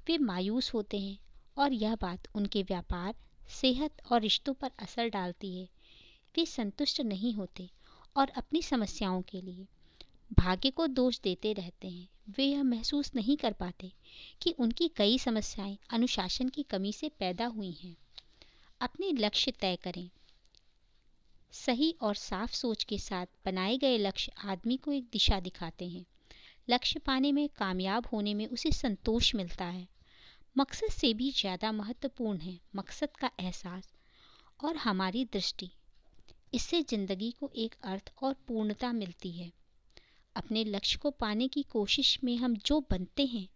S2: वे मायूस होते हैं और यह बात उनके व्यापार, सेहत और रिश्तों पर असर डालती है। वे संतुष्ट नहीं होते और अपनी समस्याओं के लिए भाग्य को दोष देते रहते हैं। वे यह महसूस नहीं कर पाते कि उनकी कई समस्याएं अनुशासन की कमी से पैदा हुई हैं। अपने लक्ष्य तय करें। सही और साफ सोच के साथ बनाए गए लक्ष्य आदमी को एक दिशा दिखाते हैं। लक्ष्य पाने में, कामयाब होने में उसे संतोष मिलता है। मकसद से भी ज़्यादा महत्वपूर्ण है मकसद का एहसास और हमारी दृष्टि। इससे ज़िंदगी को एक अर्थ और पूर्णता मिलती है। अपने लक्ष्य को पाने की कोशिश में हम जो बनते हैं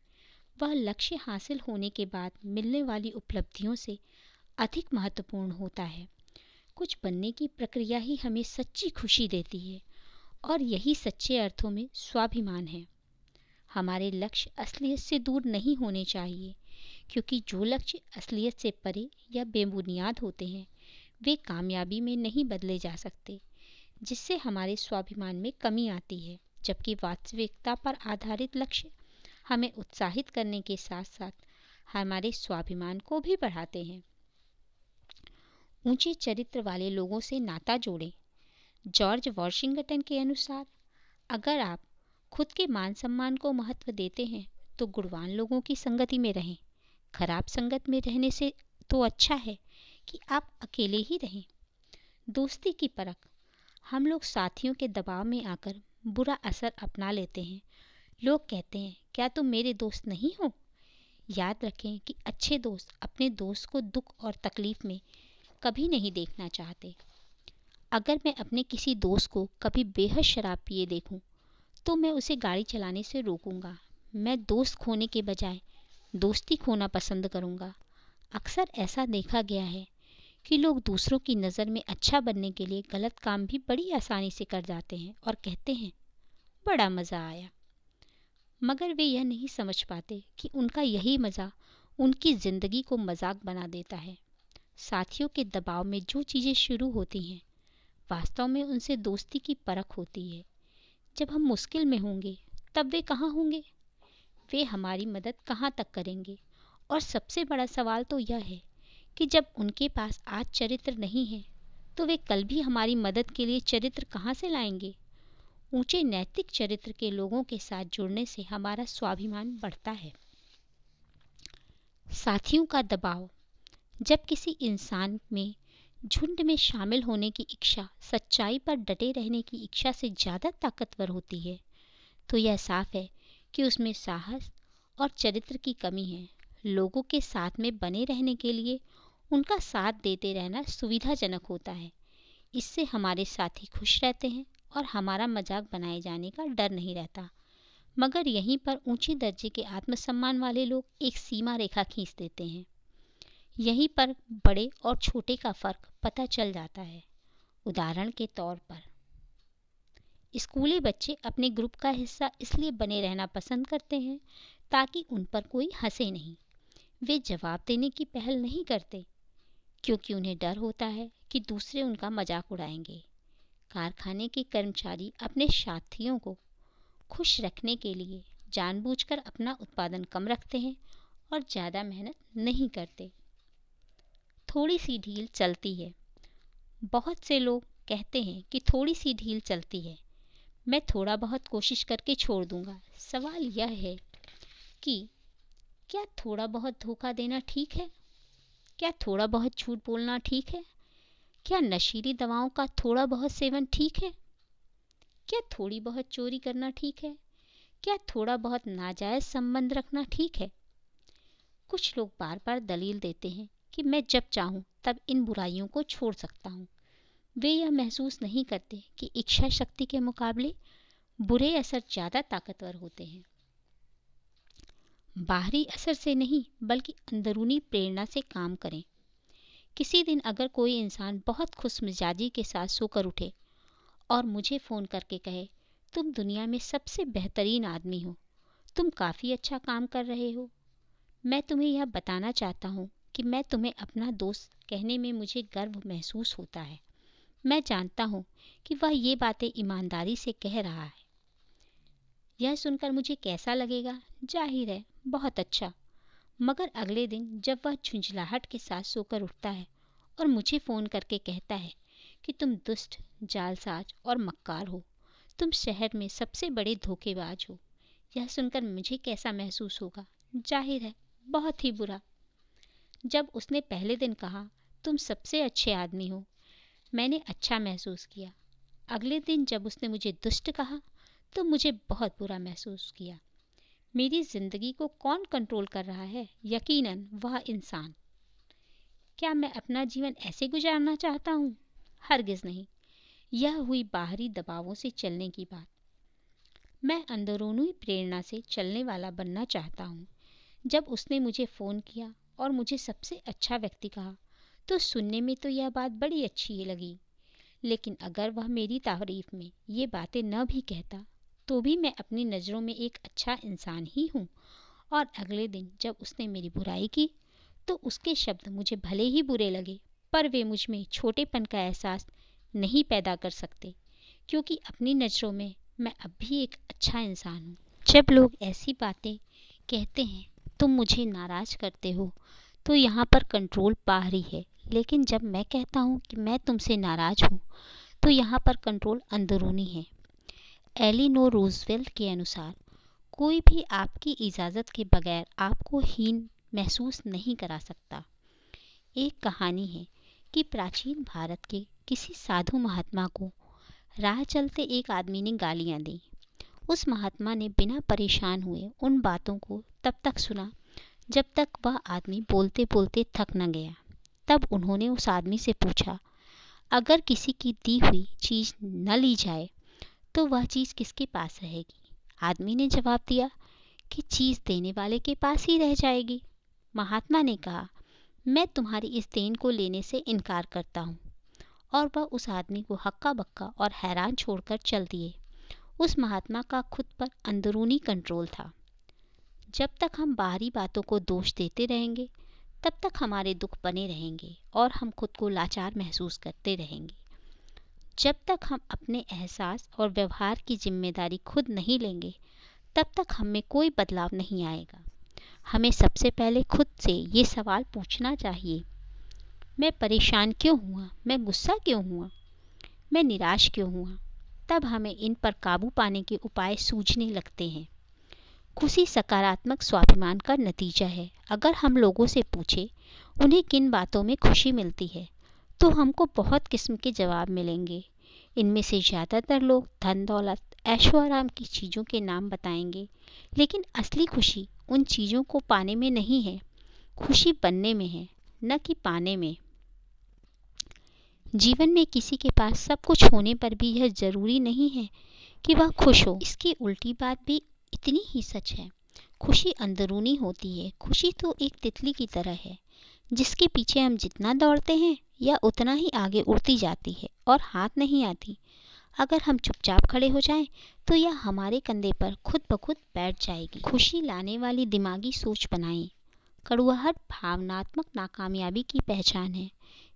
S2: वह लक्ष्य हासिल होने के बाद मिलने वाली उपलब्धियों से अधिक महत्वपूर्ण होता है। कुछ बनने की प्रक्रिया ही हमें सच्ची खुशी देती है और यही सच्चे अर्थों में स्वाभिमान है। हमारे लक्ष्य असलियत से दूर नहीं होने चाहिए, क्योंकि जो लक्ष्य असलियत से परे या बेबुनियाद होते हैं वे कामयाबी में नहीं बदले जा सकते, जिससे हमारे स्वाभिमान में कमी आती है। जबकि वास्तविकता पर आधारित लक्ष्य हमें उत्साहित करने के साथ साथ हमारे स्वाभिमान को भी बढ़ाते हैं। ऊंचे चरित्र वाले लोगों से नाता जोड़ें। जॉर्ज वॉशिंगटन के अनुसार, अगर आप खुद के मान सम्मान को महत्व देते हैं तो गुणवान लोगों की संगति में रहें। खराब संगत में रहने से तो अच्छा है कि आप अकेले ही रहें। दोस्ती की परख। हम लोग साथियों के दबाव में आकर बुरा असर अपना लेते हैं। लोग कहते हैं, क्या तुम मेरे दोस्त नहीं हो? याद रखें कि अच्छे दोस्त अपने दोस्त को दुख और तकलीफ में कभी नहीं देखना चाहते। अगर मैं अपने किसी दोस्त को कभी बेहद शराब पिए देखूं, तो मैं उसे गाड़ी चलाने से रोकूंगा। मैं दोस्त खोने के बजाय दोस्ती खोना पसंद करूंगा। अक्सर ऐसा देखा गया है कि लोग दूसरों की नज़र में अच्छा बनने के लिए गलत काम भी बड़ी आसानी से कर जाते हैं और कहते हैं, बड़ा मज़ा आया। मगर वे यह नहीं समझ पाते कि उनका यही मज़ा उनकी ज़िंदगी को मजाक बना देता है। साथियों के दबाव में जो चीज़ें शुरू होती हैं, वास्तव में उनसे दोस्ती की परख होती है। जब हम मुश्किल में होंगे तब वे कहाँ होंगे? वे हमारी मदद कहाँ तक करेंगे? और सबसे बड़ा सवाल तो यह है कि जब उनके पास आज चरित्र नहीं है तो वे कल भी हमारी मदद के लिए चरित्र कहाँ से लाएंगे? ऊंचे नैतिक चरित्र के लोगों के साथ जुड़ने से हमारा स्वाभिमान बढ़ता है। साथियों का दबाव। जब किसी इंसान में झुंड में शामिल होने की इच्छा सच्चाई पर डटे रहने की इच्छा से ज़्यादा ताकतवर होती है, तो यह साफ है कि उसमें साहस और चरित्र की कमी है। लोगों के साथ में बने रहने के लिए उनका साथ देते रहना सुविधाजनक होता है। इससे हमारे साथी खुश रहते हैं और हमारा मजाक बनाए जाने का डर नहीं रहता। मगर यहीं पर ऊंचे दर्जे के आत्मसम्मान वाले लोग एक सीमा रेखा खींच देते हैं। यहीं पर बड़े और छोटे का फर्क पता चल जाता है। उदाहरण के तौर पर, स्कूली बच्चे अपने ग्रुप का हिस्सा इसलिए बने रहना पसंद करते हैं ताकि उन पर कोई हंसे नहीं। वे जवाब देने की पहल नहीं करते क्योंकि उन्हें डर होता है कि दूसरे उनका मजाक उड़ाएंगे। कारखाने के कर्मचारी अपने साथियों को खुश रखने के लिए जानबूझकर अपना उत्पादन कम रखते हैं और ज़्यादा मेहनत नहीं करते। थोड़ी सी ढील चलती है। बहुत से लोग कहते हैं कि थोड़ी सी ढील चलती है, मैं थोड़ा बहुत कोशिश करके छोड़ दूंगा। सवाल यह है कि क्या थोड़ा बहुत धोखा देना ठीक है? क्या थोड़ा बहुत झूठ बोलना ठीक है? क्या नशीली दवाओं का थोड़ा बहुत सेवन ठीक है? क्या थोड़ी बहुत चोरी करना ठीक है? क्या थोड़ा बहुत नाजायज़ संबंध रखना ठीक है? कुछ लोग बार बार दलील देते हैं कि मैं जब चाहूँ तब इन बुराइयों को छोड़ सकता हूँ। वे यह महसूस नहीं करते कि इच्छा शक्ति के मुकाबले बुरे असर ज़्यादा ताकतवर होते हैं। बाहरी असर से नहीं बल्कि अंदरूनी प्रेरणा से काम करें। किसी दिन अगर कोई इंसान बहुत खुशमिजाजी के साथ सोकर उठे और मुझे फ़ोन करके कहे, तुम दुनिया में सबसे बेहतरीन आदमी हो, तुम काफ़ी अच्छा काम कर रहे हो, मैं तुम्हें यह बताना चाहता हूँ कि मैं तुम्हें अपना दोस्त कहने में मुझे गर्व महसूस होता है। मैं जानता हूँ कि वह ये बातें ईमानदारी से कह रहा है। यह सुनकर मुझे कैसा लगेगा? जाहिर है बहुत अच्छा। मगर अगले दिन जब वह झुंझलाहट के साथ सोकर उठता है और मुझे फ़ोन करके कहता है कि तुम दुष्ट, जालसाज और मक्कार हो, तुम शहर में सबसे बड़े धोखेबाज हो, यह सुनकर मुझे कैसा महसूस होगा? जाहिर है बहुत ही बुरा। जब उसने पहले दिन कहा तुम सबसे अच्छे आदमी हो, मैंने अच्छा महसूस किया। अगले दिन जब उसने मुझे दुष्ट कहा तो मुझे बहुत बुरा महसूस किया। मेरी ज़िंदगी को कौन कंट्रोल कर रहा है? यकीनन वह इंसान। क्या मैं अपना जीवन ऐसे गुजारना चाहता हूँ? हरगिज़ नहीं। यह हुई बाहरी दबावों से चलने की बात। मैं अंदरूनी प्रेरणा से चलने वाला बनना चाहता हूँ। जब उसने मुझे फ़ोन किया और मुझे सबसे अच्छा व्यक्ति कहा तो सुनने में तो यह बात बड़ी अच्छी लगी, लेकिन अगर वह मेरी तारीफ में ये बातें न भी कहता तो भी मैं अपनी नज़रों में एक अच्छा इंसान ही हूँ। और अगले दिन जब उसने मेरी बुराई की तो उसके शब्द मुझे भले ही बुरे लगे, पर वे मुझ में छोटेपन का एहसास नहीं पैदा कर सकते, क्योंकि अपनी नज़रों में मैं अब भी एक अच्छा इंसान हूँ। जब लोग ऐसी बातें कहते हैं तुम मुझे नाराज़ करते हो, तो यहाँ पर कंट्रोल बाहरी है, लेकिन जब मैं कहता हूँ कि मैं तुमसे नाराज़ हूँ तो यहाँ पर कंट्रोल अंदरूनी है। एलिनोर रूजवेल्ट के अनुसार कोई भी आपकी इजाज़त के बगैर आपको हीन महसूस नहीं करा सकता। एक कहानी है कि प्राचीन भारत के किसी साधु महात्मा को राह चलते एक आदमी ने गालियाँ दी। उस महात्मा ने बिना परेशान हुए उन बातों को तब तक सुना जब तक वह आदमी बोलते बोलते थक न गया। तब उन्होंने उस आदमी से पूछा, अगर किसी की दी हुई चीज़ न ली जाए तो वह चीज़ किसके पास रहेगी? आदमी ने जवाब दिया कि चीज़ देने वाले के पास ही रह जाएगी। महात्मा ने कहा, मैं तुम्हारी इस देन को लेने से इनकार करता हूँ। और वह उस आदमी को हक्का बक्का और हैरान छोड़कर चल दिए। उस महात्मा का खुद पर अंदरूनी कंट्रोल था। जब तक हम बाहरी बातों को दोष देते रहेंगे तब तक हमारे दुख बने रहेंगे और हम खुद को लाचार महसूस करते रहेंगे। जब तक हम अपने एहसास और व्यवहार की जिम्मेदारी खुद नहीं लेंगे तब तक हम में कोई बदलाव नहीं आएगा। हमें सबसे पहले खुद से ये सवाल पूछना चाहिए, मैं परेशान क्यों हुआ? मैं गुस्सा क्यों हुआ? मैं निराश क्यों हुआ? तब हमें इन पर काबू पाने के उपाय सूझने लगते हैं। खुशी सकारात्मक स्वाभिमान का नतीजा है। अगर हम लोगों से पूछें उन्हें किन बातों में खुशी मिलती है तो हमको बहुत किस्म के जवाब मिलेंगे। इनमें से ज़्यादातर लोग धन दौलत ऐशो आराम की चीज़ों के नाम बताएंगे, लेकिन असली खुशी उन चीज़ों को पाने में नहीं है, खुशी बनने में है, न कि पाने में। जीवन में किसी के पास सब कुछ होने पर भी यह ज़रूरी नहीं है कि वह खुश हो। इसकी उल्टी बात भी इतनी ही सच है। खुशी अंदरूनी होती है। खुशी तो एक तितली की तरह है जिसके पीछे हम जितना दौड़ते हैं यह उतना ही आगे उड़ती जाती है और हाथ नहीं आती। अगर हम चुपचाप खड़े हो जाएं तो यह हमारे कंधे पर खुद ब खुद बैठ जाएगी। खुशी लाने वाली दिमागी सोच बनाएं। कड़ुआहट भावनात्मक नाकामयाबी की पहचान है।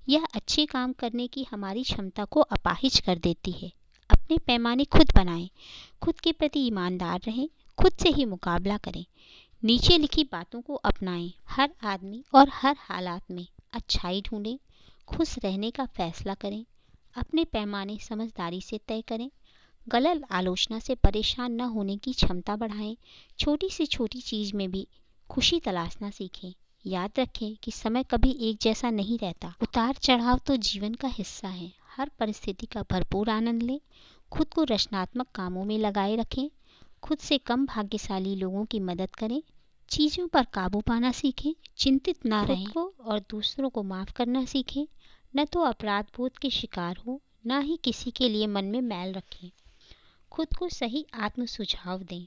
S2: यह अच्छे काम करने की हमारी क्षमता को अपाहिज कर देती है। अपने पैमाने खुद बनाएं, खुद के प्रति ईमानदार रहें, खुद से ही मुकाबला करें। नीचे लिखी बातों को अपनाएं। हर आदमी और हर हालात में अच्छाई ढूंढें, खुश रहने का फैसला करें, अपने पैमाने समझदारी से तय करें, गलत आलोचना से परेशान न होने की क्षमता बढ़ाएं। छोटी से छोटी चीज़ में भी खुशी तलाशना सीखें। याद रखें कि समय कभी एक जैसा नहीं रहता। उतार चढ़ाव तो जीवन का हिस्सा है। हर परिस्थिति का भरपूर आनंद लें। खुद को रचनात्मक कामों में लगाए रखें। खुद से कम भाग्यशाली लोगों की मदद करें। चीज़ों पर काबू पाना सीखें। चिंतित ना रहें। खुद को और दूसरों को माफ़ करना सीखें। न तो अपराध बोध के शिकार हो, ना ही किसी के लिए मन में मैल रखें। खुद को सही आत्म सुझाव दें।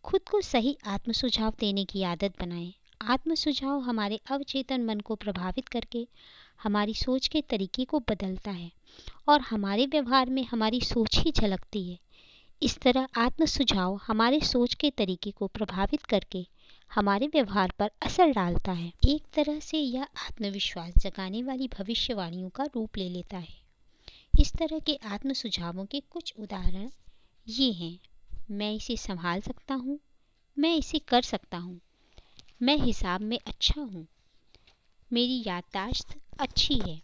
S2: खुद को सही आत्म सुझाव देने की आदत बनाएं। आत्म सुझाव हमारे अवचेतन मन को प्रभावित करके हमारी सोच के तरीके को बदलता है और हमारे व्यवहार में हमारी सोच ही झलकती है। इस तरह आत्म सुझाव हमारे सोच के तरीके को प्रभावित करके हमारे व्यवहार पर असर डालता है। एक तरह से यह आत्मविश्वास जगाने वाली भविष्यवाणियों का रूप ले लेता है। इस तरह के आत्म सुझावों के कुछ उदाहरण ये हैं, मैं इसे संभाल सकता हूँ, मैं इसे कर सकता हूँ, मैं हिसाब में अच्छा हूँ, मेरी याददाश्त अच्छी है।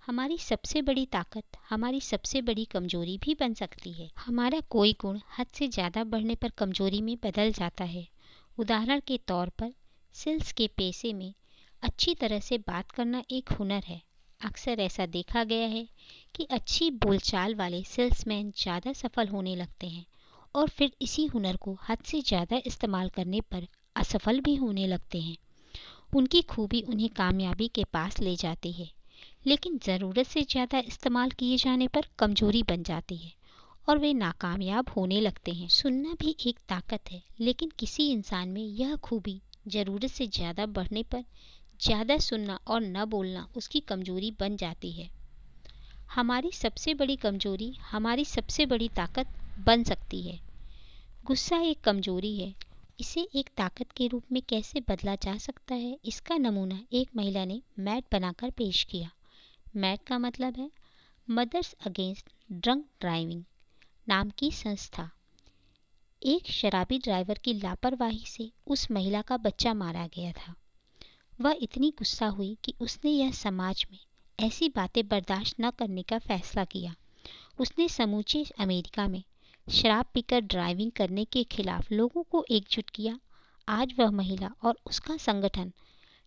S2: हमारी सबसे बड़ी ताकत हमारी सबसे बड़ी कमजोरी भी बन सकती है। हमारा कोई गुण हद से ज़्यादा बढ़ने पर कमजोरी में बदल जाता है। उदाहरण के तौर पर सेल्स के पेशे में अच्छी तरह से बात करना एक हुनर है। अक्सर ऐसा देखा गया है कि अच्छी बोलचाल वाले सेल्समैन ज़्यादा सफल होने लगते हैं और फिर इसी हुनर को हद से ज़्यादा इस्तेमाल करने पर असफल भी होने लगते हैं। उनकी खूबी उन्हें कामयाबी के पास ले जाती है, लेकिन ज़रूरत से ज़्यादा इस्तेमाल किए जाने पर कमजोरी बन जाती है और वे नाकामयाब होने लगते हैं। सुनना भी एक ताकत है, लेकिन किसी इंसान में यह खूबी ज़रूरत से ज़्यादा बढ़ने पर ज़्यादा सुनना और न बोलना उसकी कमज़ोरी बन जाती है। हमारी सबसे बड़ी कमज़ोरी हमारी सबसे बड़ी ताकत बन सकती है। गुस्सा एक कमज़ोरी है, इसे एक ताकत के रूप में कैसे बदला जा सकता है, इसका नमूना एक महिला ने मैट बनाकर पेश किया। मैट का मतलब है मदर्स अगेंस्ट ड्रंक ड्राइविंग नाम की संस्था। एक शराबी ड्राइवर की लापरवाही से उस महिला का बच्चा मारा गया था। वह इतनी गुस्सा हुई कि उसने यह समाज में ऐसी बातें बर्दाश्त न करने का फैसला किया। उसने समूचे अमेरिका में शराब पीकर ड्राइविंग करने के खिलाफ लोगों को एकजुट किया। आज वह महिला और उसका संगठन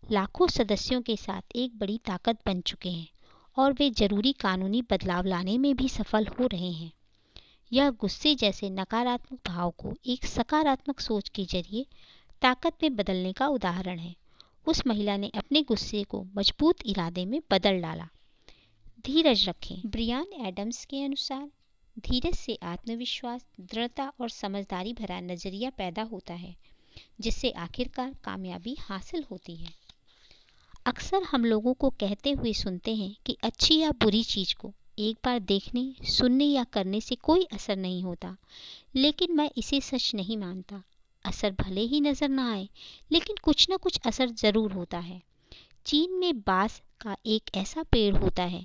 S2: लाखों सदस्यों के साथ एक बड़ी ताकत बन चुके हैं और वे जरूरी कानूनी बदलाव लाने में भी सफल हो रहे हैं। यह गुस्से जैसे नकारात्मक भाव को एक सकारात्मक सोच के जरिए ताकत में बदलने का उदाहरण है। उस महिला ने अपने गुस्से को मजबूत इरादे में बदल डाला। धीरज रखें। ब्रियान एडम्स के अनुसार धीरज से आत्मविश्वास, दृढ़ता और समझदारी भरा नजरिया पैदा होता है, जिससे आखिरकार कामयाबी हासिल होती है। अक्सर हम लोगों को कहते हुए सुनते हैं कि अच्छी या बुरी चीज़ को एक बार देखने, सुनने या करने से कोई असर नहीं होता, लेकिन मैं इसे सच नहीं मानता। असर भले ही नज़र ना आए, लेकिन कुछ न कुछ असर ज़रूर होता है। चीन में बांस का एक ऐसा पेड़ होता है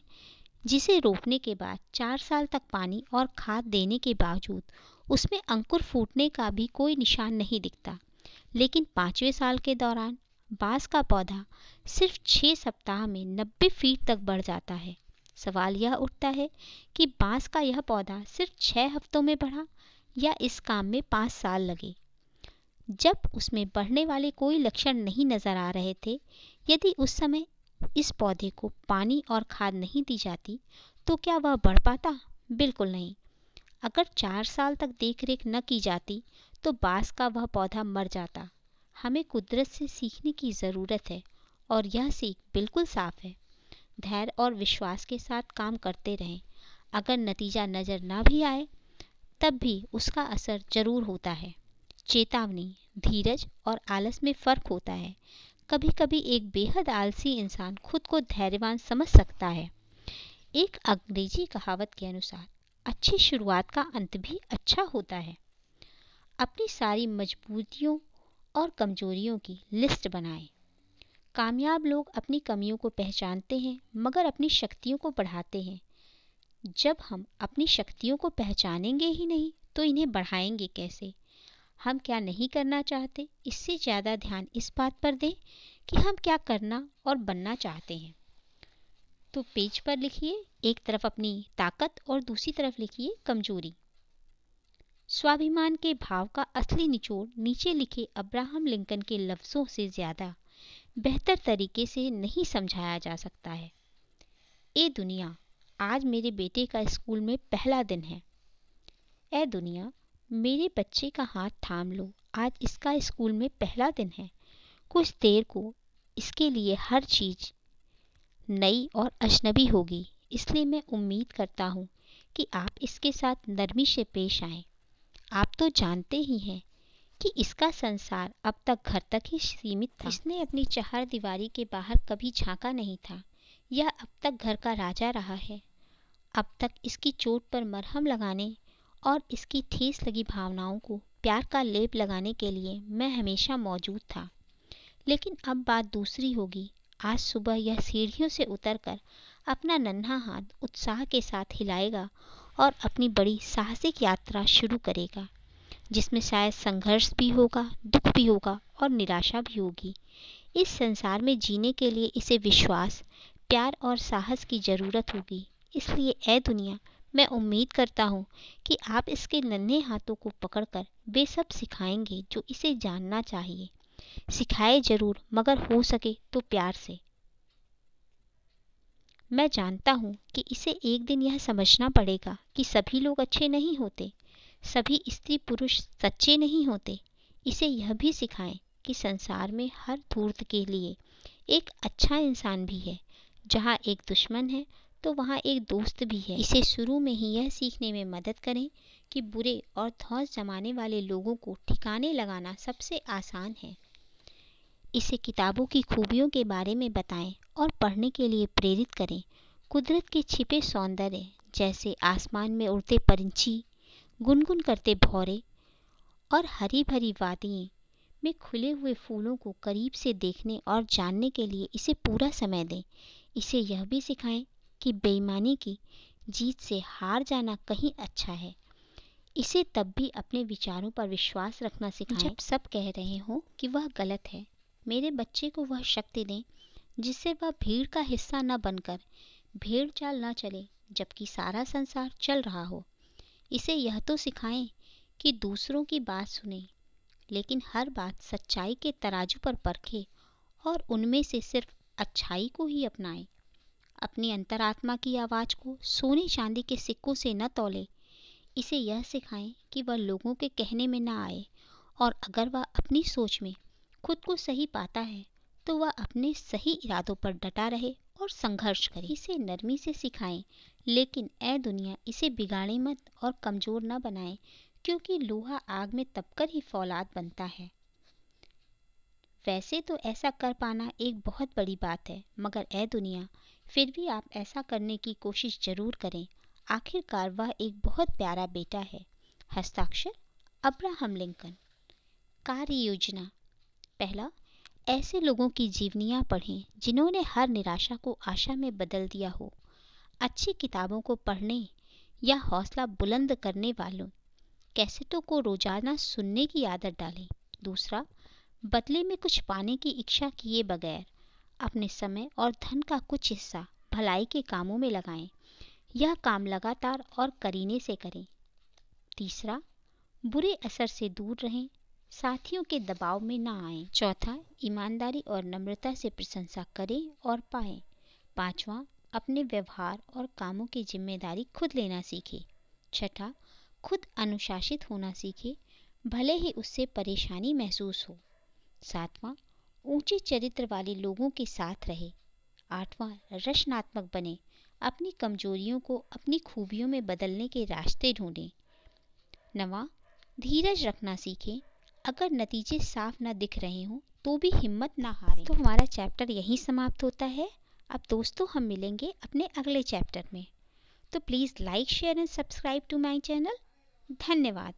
S2: जिसे रोपने के बाद 4 साल तक पानी और खाद देने के बावजूद उसमें अंकुर फूटने का भी कोई निशान नहीं दिखता, लेकिन 5वें साल के दौरान बांस का पौधा सिर्फ 6 सप्ताह में 90 फीट तक बढ़ जाता है। सवाल यह उठता है कि बांस का यह पौधा सिर्फ 6 हफ्तों में बढ़ा या इस काम में 5 साल लगे। जब उसमें बढ़ने वाले कोई लक्षण नहीं नजर आ रहे थे, यदि उस समय इस पौधे को पानी और खाद नहीं दी जाती तो क्या वह बढ़ पाता? बिल्कुल नहीं। अगर 4 साल तक देखरेख न की जाती तो बांस का वह पौधा मर जाता। हमें कुदरत से सीखने की ज़रूरत है और यह सीख बिल्कुल साफ है। धैर्य और विश्वास के साथ काम करते रहें। अगर नतीजा नज़र ना भी आए तब भी उसका असर जरूर होता है। चेतावनी, धीरज और आलस में फ़र्क होता है। कभी कभी एक बेहद आलसी इंसान खुद को धैर्यवान समझ सकता है। एक अंग्रेजी कहावत के अनुसार अच्छी शुरुआत का अंत भी अच्छा होता है। अपनी सारी मजबूतियों और कमजोरियों की लिस्ट बनाएं। कामयाब लोग अपनी कमियों को पहचानते हैं मगर अपनी शक्तियों को बढ़ाते हैं। जब हम अपनी शक्तियों को पहचानेंगे ही नहीं तो इन्हें बढ़ाएंगे कैसे? हम क्या नहीं करना चाहते, इससे ज़्यादा ध्यान इस बात पर दें कि हम क्या करना और बनना चाहते हैं। तो पेज पर लिखिए, एक तरफ अपनी ताकत और दूसरी तरफ लिखिए कमजोरी। स्वाभिमान के भाव का असली निचोड़ नीचे लिखे अब्राहम लिंकन के लफ्ज़ों से ज़्यादा बेहतर तरीके से नहीं समझाया जा सकता है। ए दुनिया, आज मेरे बेटे का स्कूल में पहला दिन है। ए दुनिया, मेरे बच्चे का हाथ थाम लो, आज इसका स्कूल में पहला दिन है। कुछ देर को इसके लिए हर चीज़ नई और अजनबी होगी, इसलिए मैं उम्मीद करता हूँ कि आप इसके साथ नरमी से पेश आएं। आप तो जानते ही हैं कि इसका संसार अब तक घर तक ही सीमित था। इसने अपनी चार दीवारी के बाहर कभी झांका नहीं था। यह अब तक घर का राजा रहा है। अब तक इसकी चोट पर मरहम लगाने और इसकी ठेस लगी भावनाओं को प्यार का लेप लगाने के लिए मैं हमेशा मौजूद था। लेकिन अब बात दूसरी होगी। आज सुबह यह सीढ़ियों से उतरकर अपना नन्हा हाथ उत्साह के साथ हिलाएगा और अपनी बड़ी साहसिक यात्रा शुरू करेगा, जिसमें शायद संघर्ष भी होगा, दुख भी होगा और निराशा भी होगी। इस संसार में जीने के लिए इसे विश्वास, प्यार और साहस की ज़रूरत होगी। इसलिए ए दुनिया, मैं उम्मीद करता हूँ कि आप इसके नन्हे हाथों को पकड़कर वे सब सिखाएंगे जो इसे जानना चाहिए। सिखाए जरूर, मगर हो सके तो प्यार से। मैं जानता हूँ कि इसे एक दिन यह समझना पड़ेगा कि सभी लोग अच्छे नहीं होते, सभी स्त्री पुरुष सच्चे नहीं होते। इसे यह भी सिखाएं कि संसार में हर धूर्त के लिए एक अच्छा इंसान भी है। जहाँ एक दुश्मन है तो वहाँ एक दोस्त भी है। इसे शुरू में ही यह सीखने में मदद करें कि बुरे और धौंस जमाने वाले लोगों को ठिकाने लगाना सबसे आसान है। इसे किताबों की खूबियों के बारे में बताएं और पढ़ने के लिए प्रेरित करें। कुदरत के छिपे सौंदर्य जैसे आसमान में उड़ते पंछी, गुनगुन करते भौरे और हरी भरी वादियों में खुले हुए फूलों को करीब से देखने और जानने के लिए इसे पूरा समय दें। इसे यह भी सिखाएं कि बेईमानी की जीत से हार जाना कहीं अच्छा है। इसे तब भी अपने विचारों पर विश्वास रखना सिखाएं जब सब कह रहे हों कि वह गलत है। मेरे बच्चे को वह शक्ति दें जिससे वह भीड़ का हिस्सा न बनकर भेड़ चाल न चले जबकि सारा संसार चल रहा हो। इसे यह तो सिखाएं कि दूसरों की बात सुने, लेकिन हर बात सच्चाई के तराजू पर परखे और उनमें से सिर्फ अच्छाई को ही अपनाएं। अपनी अंतरात्मा की आवाज़ को सोने चांदी के सिक्कों से न तौले। इसे यह सिखाएं कि वह लोगों के कहने में न आए और अगर वह अपनी सोच में खुद को सही पाता है तो वह अपने सही इरादों पर डटा रहे और संघर्ष करे। इसे नरमी से सिखाएं, लेकिन ए दुनिया इसे बिगाड़े मत और कमज़ोर न बनाएं, क्योंकि लोहा आग में तपकर ही फौलाद बनता है। वैसे तो ऐसा कर पाना एक बहुत बड़ी बात है, मगर ए दुनिया फिर भी आप ऐसा करने की कोशिश जरूर करें। आखिरकार वह एक बहुत प्यारा बेटा है। हस्ताक्षर अब्राहम लिंकन। कार्य योजना। पहला, ऐसे लोगों की जीवनियाँ पढ़ें जिन्होंने हर निराशा को आशा में बदल दिया हो। अच्छी किताबों को पढ़ने या हौसला बुलंद करने वालों कैसेटों को रोजाना सुनने की आदत डालें। दूसरा, बदले में कुछ पाने की इच्छा किए बगैर अपने समय और धन का कुछ हिस्सा भलाई के कामों में लगाएं। यह काम लगातार और करीने से करें। तीसरा, बुरे असर से दूर रहें, साथियों के दबाव में ना आएं। चौथा, ईमानदारी और नम्रता से प्रशंसा करें और पाएं। पांचवा, अपने व्यवहार और कामों की जिम्मेदारी खुद लेना सीखें। छठा, खुद अनुशासित होना सीखें, भले ही उससे परेशानी महसूस हो। सातवां, ऊंचे चरित्र वाले लोगों के साथ रहे। आठवां, रचनात्मक बने, अपनी कमजोरियों को अपनी खूबियों में बदलने के रास्ते ढूंढें। नवां, धीरज रखना सीखें, अगर नतीजे साफ न दिख रहे हों तो भी हिम्मत ना हारें। तो हमारा चैप्टर यहीं समाप्त होता है। अब दोस्तों हम मिलेंगे अपने अगले चैप्टर में। तो please like share and subscribe to my channel. धन्यवाद।